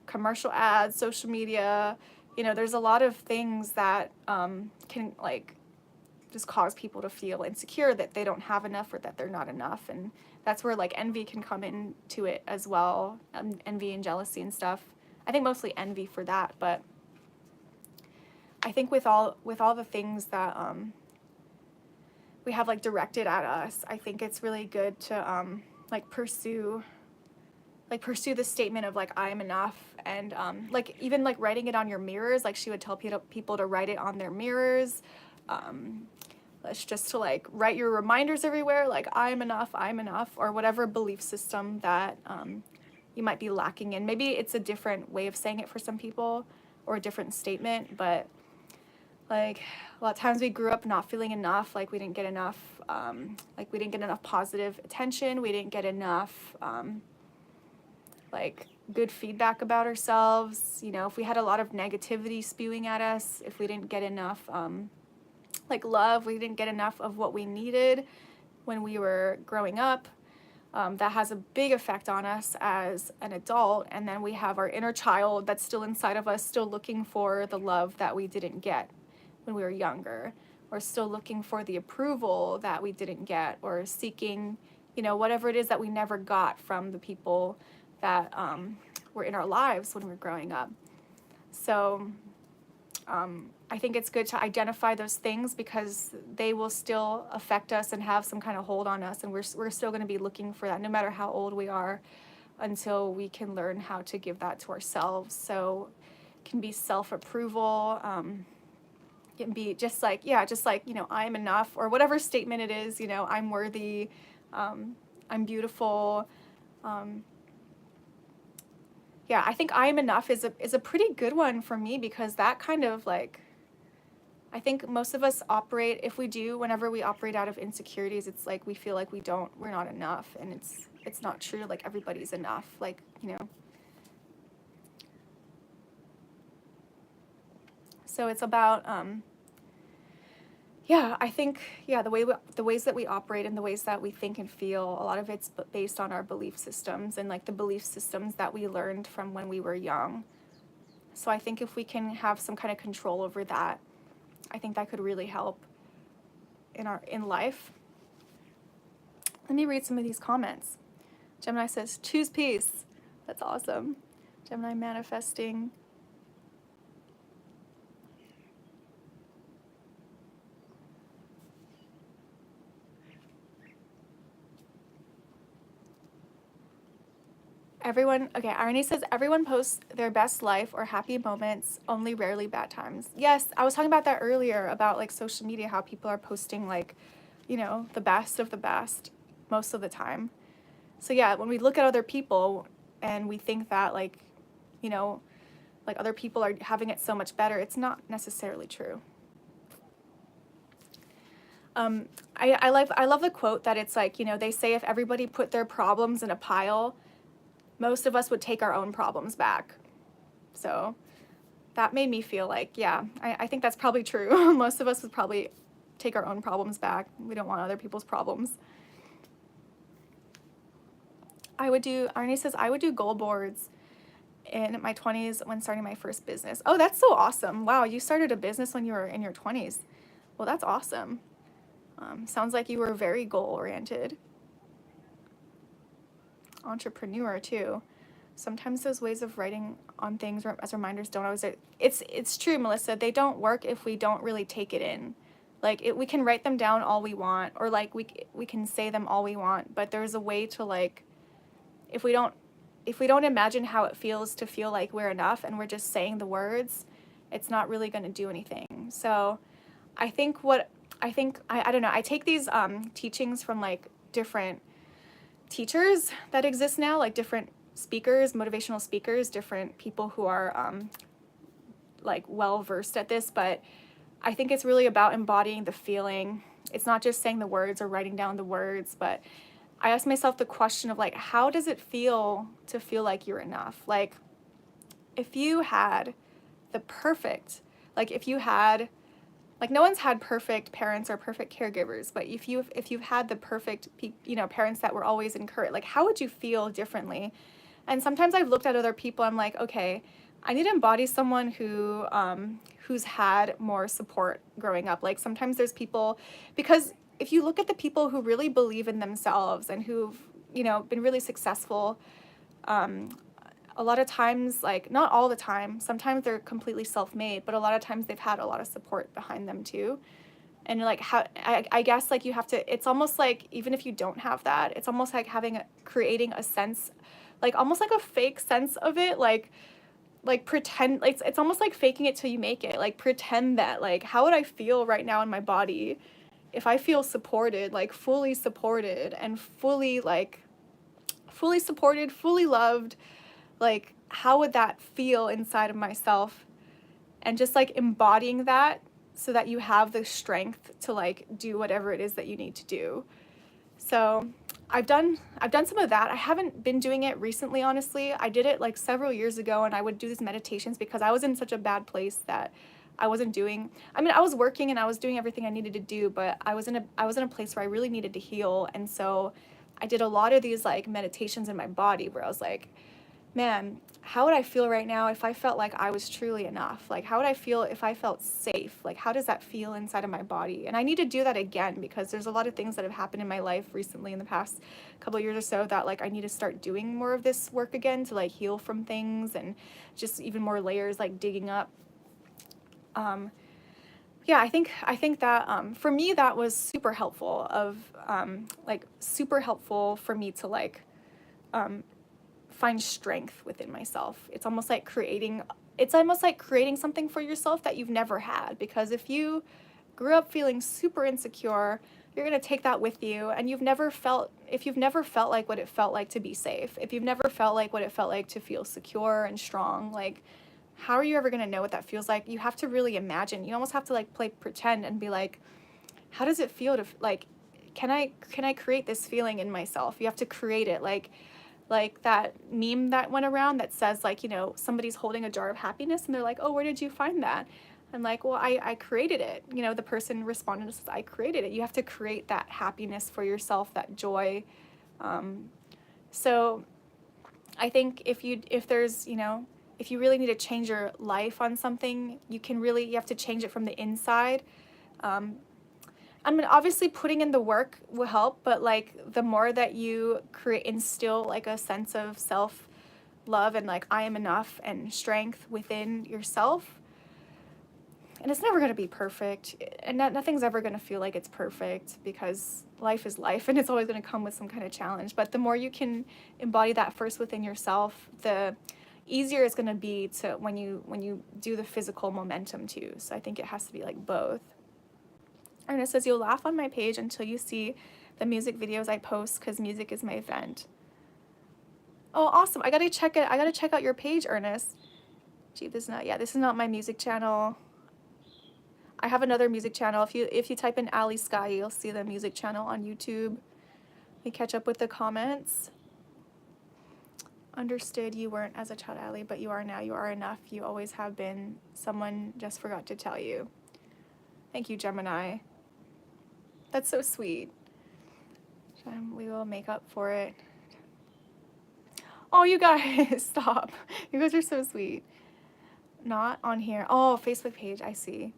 commercial ads, social media, you know, there's a lot of things that can like just cause people to feel insecure that they don't have enough or that they're not enough. And that's where like envy can come into it as well, envy and jealousy and stuff. I think mostly envy for that, but I think with all the things that we have like directed at us, I think it's really good to like pursue the statement of like I am enough, and like even like writing it on your mirrors. Like she would tell people to write it on their mirrors. Let's just to like write your reminders everywhere, like I'm enough, or whatever belief system that you might be lacking in. Maybe it's a different way of saying it for some people, or a different statement, but like a lot of times we grew up not feeling enough, like we didn't get enough like we didn't get enough positive attention. We didn't get enough, like good feedback about ourselves. You know, if we had a lot of negativity spewing at us, if we didn't get enough, like love, we didn't get enough of what we needed when we were growing up. That has a big effect on us as an adult. And then we have our inner child that's still inside of us, still looking for the love that we didn't get when we were younger, or still looking for the approval that we didn't get, or seeking, you know, whatever it is that we never got from the people that were in our lives when we were growing up. So I think it's good to identify those things, because they will still affect us and have some kind of hold on us, and we're still going to be looking for that no matter how old we are, until we can learn how to give that to ourselves. So it can be self-approval, it can be just like, you know, I'm enough, or whatever statement it is, you know, I'm worthy, I'm beautiful. Yeah, I think I am enough is a pretty good one for me, because that kind of like, I think most of us operate, whenever we operate out of insecurities, it's like we feel like we're not enough, and it's not true. Like everybody's enough, like, you know. So it's about, I think, the ways that we operate and the ways that we think and feel, a lot of it's based on our belief systems, and like the belief systems that we learned from when we were young. So I think if we can have some kind of control over that, I think that could really help in life. Let me read some of these comments. Gemini says, choose peace. That's awesome. Gemini manifesting. Irony says, everyone posts their best life or happy moments, only rarely bad times. Yes, I was talking about that earlier, about like social media, how people are posting like, you know, the best of the best most of the time. So yeah, when we look at other people and we think that like, you know, like other people are having it so much better, it's not necessarily true. I love the quote that it's like, you know, they say if everybody put their problems in a pile, most of us would take our own problems back. So that made me feel like, yeah, I think that's probably true. Most of us would probably take our own problems back. We don't want other people's problems. Arnie says, I would do goal boards in my 20s when starting my first business. Oh, that's so awesome. Wow, you started a business when you were in your 20s. Well, that's awesome. Sounds like you were very goal-oriented. Entrepreneur too. Sometimes those ways of writing on things as reminders don't always, it's true, Melissa, they don't work if we don't really take it in. Like we can write them down all we want, or like we can say them all we want, but there's a way to like, if we don't imagine how it feels to feel like we're enough and we're just saying the words, it's not really going to do anything. So I don't know, I take these teachings from like different teachers that exist now, like different speakers, motivational speakers, different people who are like well versed at this, but I think it's really about embodying the feeling. It's not just saying the words or writing down the words, but I ask myself the question of like, how does it feel to feel like you're enough? Like if you had the perfect, like if you had, like no one's had perfect parents or perfect caregivers, but if you've had the perfect, you know, parents that were always encouraged, like how would you feel differently? And sometimes I've looked at other people, I'm like, okay, I need to embody someone who's had more support growing up. Like sometimes there's people, because if you look at the people who really believe in themselves and who've, you know, been really successful, a lot of times, like not all the time, sometimes they're completely self-made, but a lot of times they've had a lot of support behind them too. And like how I guess like you have to, it's almost like even if you don't have that, it's almost like creating a sense, like almost like a fake sense of it, like pretend, like it's almost like faking it till you make it. Like pretend that, like how would I feel right now in my body if I feel supported, like fully supported and fully supported, fully loved. Like how would that feel inside of myself? And just like embodying that so that you have the strength to like do whatever it is that you need to do. So I've done some of that. I haven't been doing it recently, honestly. I did it like several years ago, and I would do these meditations because I was in such a bad place that I wasn't doing, I mean, I was working and I was doing everything I needed to do, but I was in a place where I really needed to heal. And so I did a lot of these like meditations in my body where I was like, man, how would I feel right now if I felt like I was truly enough? Like, how would I feel if I felt safe? Like, how does that feel inside of my body? And I need to do that again because there's a lot of things that have happened in my life recently in the past couple of years or so that like I need to start doing more of this work again to like heal from things and just even more layers like digging up. Yeah, I think that for me that was super helpful super helpful for me to like find strength within myself. It's almost like creating something for yourself that you've never had, because if you grew up feeling super insecure, you're going to take that with you, and if you've never felt like what it felt like to be safe, if you've never felt like what it felt like to feel secure and strong, like how are you ever going to know what that feels like? You have to really imagine. You almost have to like play pretend and be like, how does it feel to like, can I create this feeling in myself? You have to create it, like that meme that went around that says like, you know, somebody's holding a jar of happiness and they're like, oh, where did you find that? I'm like, well, I created it. You know, the person responded and says, I created it. You have to create that happiness for yourself, that joy. So I think if there's, you know, if you really need to change your life on something, you have to change it from the inside. I mean, obviously putting in the work will help, but like the more that you instill like a sense of self-love and like I am enough and strength within yourself, and it's never going to be perfect, and nothing's ever going to feel like it's perfect because life is life and it's always going to come with some kind of challenge. But the more you can embody that first within yourself, the easier it's going to be to when you do the physical momentum too. So I think it has to be like both. And it says, you'll laugh on my page until you see the music videos I post because music is my vent. Oh, awesome. I gotta check out your page, Ernest. Gee, this is not my music channel. I have another music channel. If you type in Ali Sky, you'll see the music channel on YouTube. Let me catch up with the comments. Understood you weren't as a child, Ali, but you are now. You are enough. You always have been. Someone just forgot to tell you. Thank you, Gemini. That's so sweet. We will make up for it. Oh, you guys, stop. You guys are so sweet. Not on here. Oh, Facebook page, I see.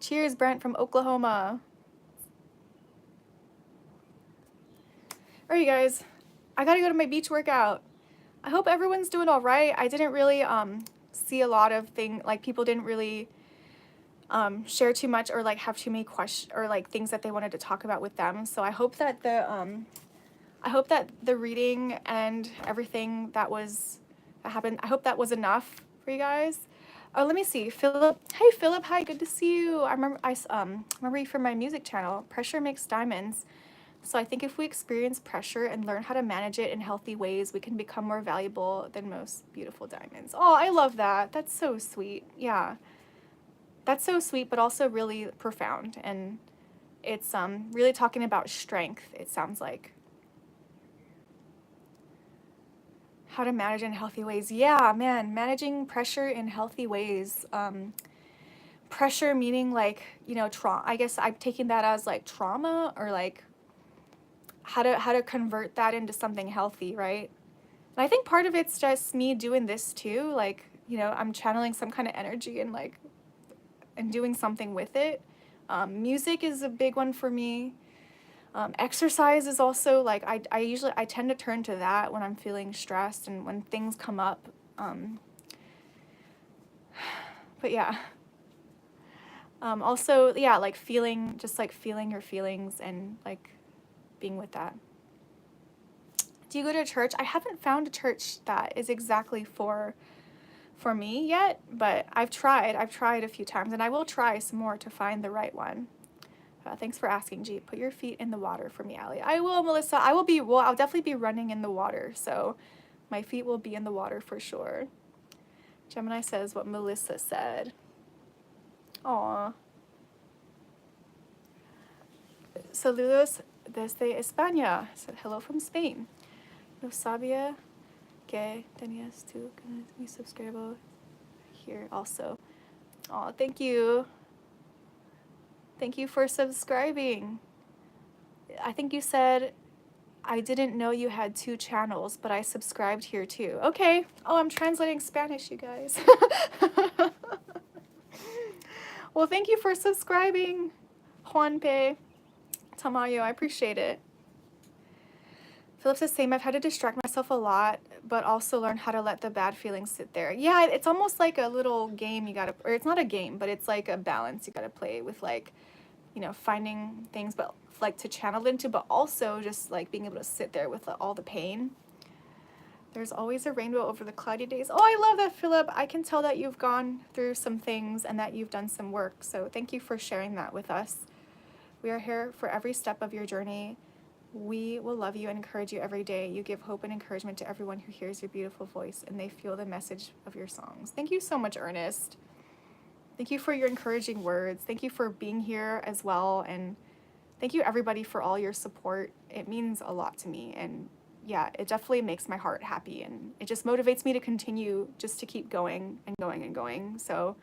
Cheers, Brent from Oklahoma. All right, you guys, I gotta go to my beach workout. I hope everyone's doing all right. I didn't really see a lot of people didn't really share too much or like have too many questions or like things that they wanted to talk about with them. So I hope that the reading and everything that happened, I hope that was enough for you guys. Oh, let me see. Philip. Hey, Philip. Hi, good to see you. I remember you from my music channel. Pressure makes diamonds. So I think if we experience pressure and learn how to manage it in healthy ways, we can become more valuable than most beautiful diamonds. Oh, I love that. That's so sweet. Yeah. That's so sweet, but also really profound. And it's really talking about strength, it sounds like. How to manage in healthy ways. Yeah, man, managing pressure in healthy ways. Pressure meaning like, you know, trauma. I guess I'm taking that as like trauma, or like how to convert that into something healthy, right? And I think part of it's just me doing this too. Like, you know, I'm channeling some kind of energy and like, and doing something with it. Music is a big one for me. Exercise is also like, I tend to turn to that when I'm feeling stressed and when things come up. But yeah. Also, yeah, like feeling your feelings and like being with that. Do you go to a church? I haven't found a church that is exactly for me yet, but I've tried a few times, and I will try some more to find the right one. Thanks for asking, G. Put your feet in the water for me, Ali. I will, Melissa. I'll definitely be running in the water, so my feet will be in the water for sure. Gemini says what Melissa said. Aw. Saludos desde España. Said hello from Spain. No sabía que tenías tu mi subscribo here also. Aw, thank you. Thank you for subscribing. I think you said, I didn't know you had 2 channels, but I subscribed here too. Okay. Oh, I'm translating Spanish, you guys. Well, thank you for subscribing, Juanpe Tamayo. I appreciate it. Philip says, same. I've had to distract myself a lot, but also learn how to let the bad feelings sit there. Yeah, it's almost like a little game you gotta, or it's not a game, but it's like a balance you gotta play with, like, you know, finding things, but like to channel into, but also just like being able to sit there with all the pain. There's always a rainbow over the cloudy days. Oh, I love that, Philip. I can tell that you've gone through some things and that you've done some work. So thank you for sharing that with us. We are here for every step of your journey. We will love you and encourage you every day. You give hope and encouragement to everyone who hears your beautiful voice and they feel the message of your songs. Thank you so much, Ernest. Thank you for your encouraging words. Thank you for being here as well. And thank you, everybody, for all your support. It means a lot to me. And yeah, it definitely makes my heart happy. And it just motivates me to continue just to keep going and going and going. So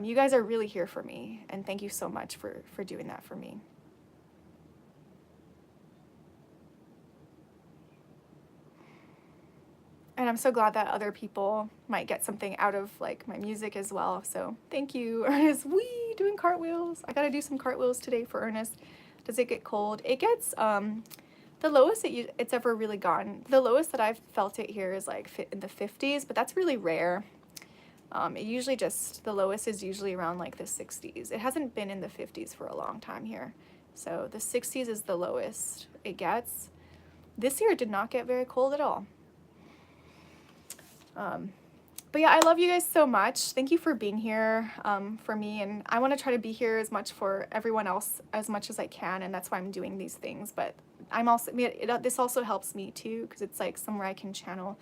you guys are really here for me. And thank you so much for doing that for me. And I'm so glad that other people might get something out of like my music as well. So thank you, Ernest. Wee, doing cartwheels. I gotta do some cartwheels today for Ernest. Does it get cold? It gets, the lowest it's ever really gotten, the lowest that I've felt it here is like in the 50s, but that's really rare. It usually just, the lowest is usually around like the 60s. It hasn't been in the 50s for a long time here. So the 60s is the lowest it gets. This year it did not get very cold at all. But yeah, I love you guys so much. Thank you for being here for me, and I want to try to be here as much for everyone else as much as I can, and that's why I'm doing these things. But I'm also, this also helps me too, because it's like somewhere I can channel,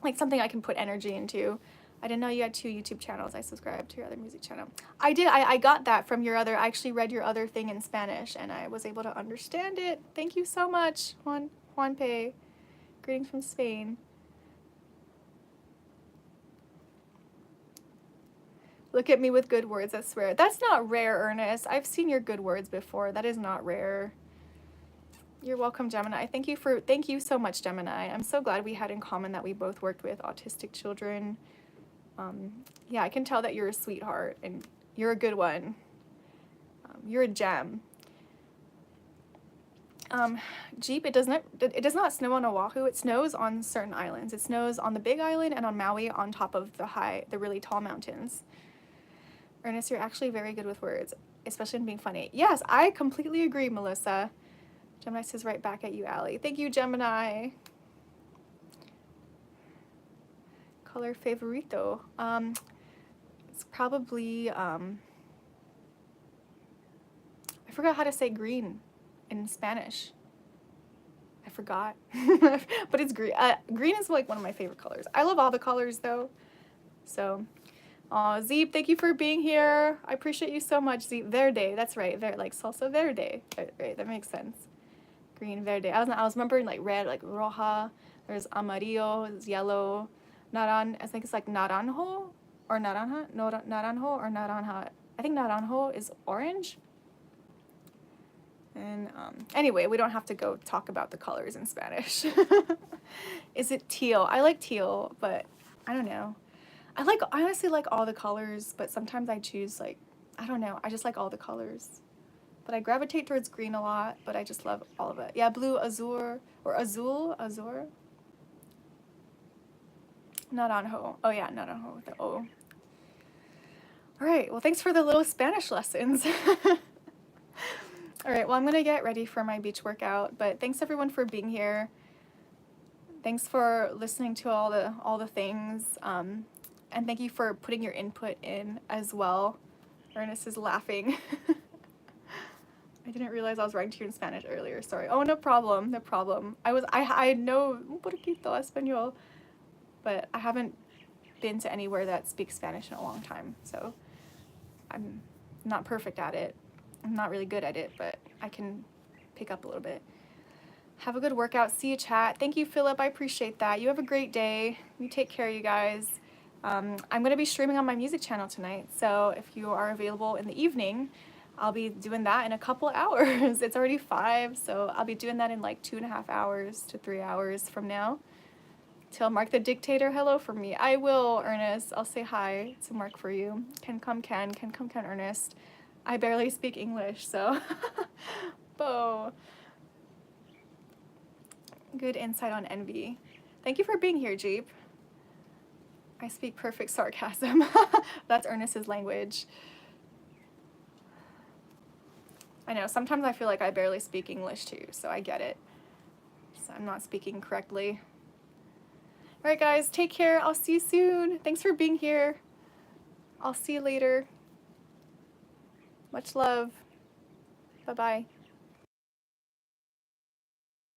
like something I can put energy into. I didn't know you had 2 YouTube channels. I subscribed to your other music channel. I did. I got that from your other, I actually read your other thing in Spanish, and I was able to understand it. Thank you so much, Juanpe. Greetings from Spain. Look at me with good words, I swear. That's not rare, Ernest. I've seen your good words before. That is not rare. You're welcome, Gemini. Thank you so much, Gemini. I'm so glad we had in common that we both worked with autistic children. Yeah, I can tell that you're a sweetheart and you're a good one. You're a gem. Jeep, it does not snow on Oahu. It snows on certain islands. It snows on the Big Island and on Maui on top of the really tall mountains. Ernest, you're actually very good with words, especially in being funny. Yes, I completely agree, Melissa. Gemini says right back at you, Allie. Thank you, Gemini. Color favorito. It's probably, I forgot how to say green in Spanish. I forgot, but it's green. Green is like one of my favorite colors. I love all the colors though, so. Zeep, thank you for being here. I appreciate you so much, Zeep. Verde, that's right. Like salsa verde. Right, that makes sense. Green, verde. I was remembering like red, like roja. There's amarillo, there's yellow. I think it's like naranjo or naranja. No, naranjo or naranja. I think naranjo is orange. And anyway, we don't have to go talk about the colors in Spanish. Is it teal? I like teal, but I don't know. I honestly like all the colors, but sometimes I choose like, I don't know, I just like all the colors. But I gravitate towards green a lot, but I just love all of it. Yeah, blue, azure, or azul. Naranjo. Oh yeah, naranjo with the O. All right, well thanks for the little Spanish lessons. All right, well I'm gonna get ready for my beach workout, but thanks everyone for being here. Thanks for listening to all the things. And thank you for putting your input in as well. Ernest is laughing. I didn't realize I was writing to you in Spanish earlier. Sorry. Oh, no problem. No problem. I know un poquito español, but I haven't been to anywhere that speaks Spanish in a long time, so I'm not perfect at it. I'm not really good at it, but I can pick up a little bit. Have a good workout. See you, chat. Thank you, Philip. I appreciate that. You have a great day. You take care, you guys. I'm going to be streaming on my music channel tonight, so if you are available in the evening, I'll be doing that in a couple hours. It's already 5, so I'll be doing that in like 2.5 hours to 3 hours from now. Tell Mark the Dictator hello from me. I will, Ernest. I'll say hi to Mark for you. Can come, Ernest. I barely speak English, so Bo. Good insight on envy. Thank you for being here, Jeep. I speak perfect sarcasm. That's Ernest's language. I know, sometimes I feel like I barely speak English too, so I get it. So I'm not speaking correctly. All right, guys, take care. I'll see you soon. Thanks for being here. I'll see you later. Much love. Bye-bye.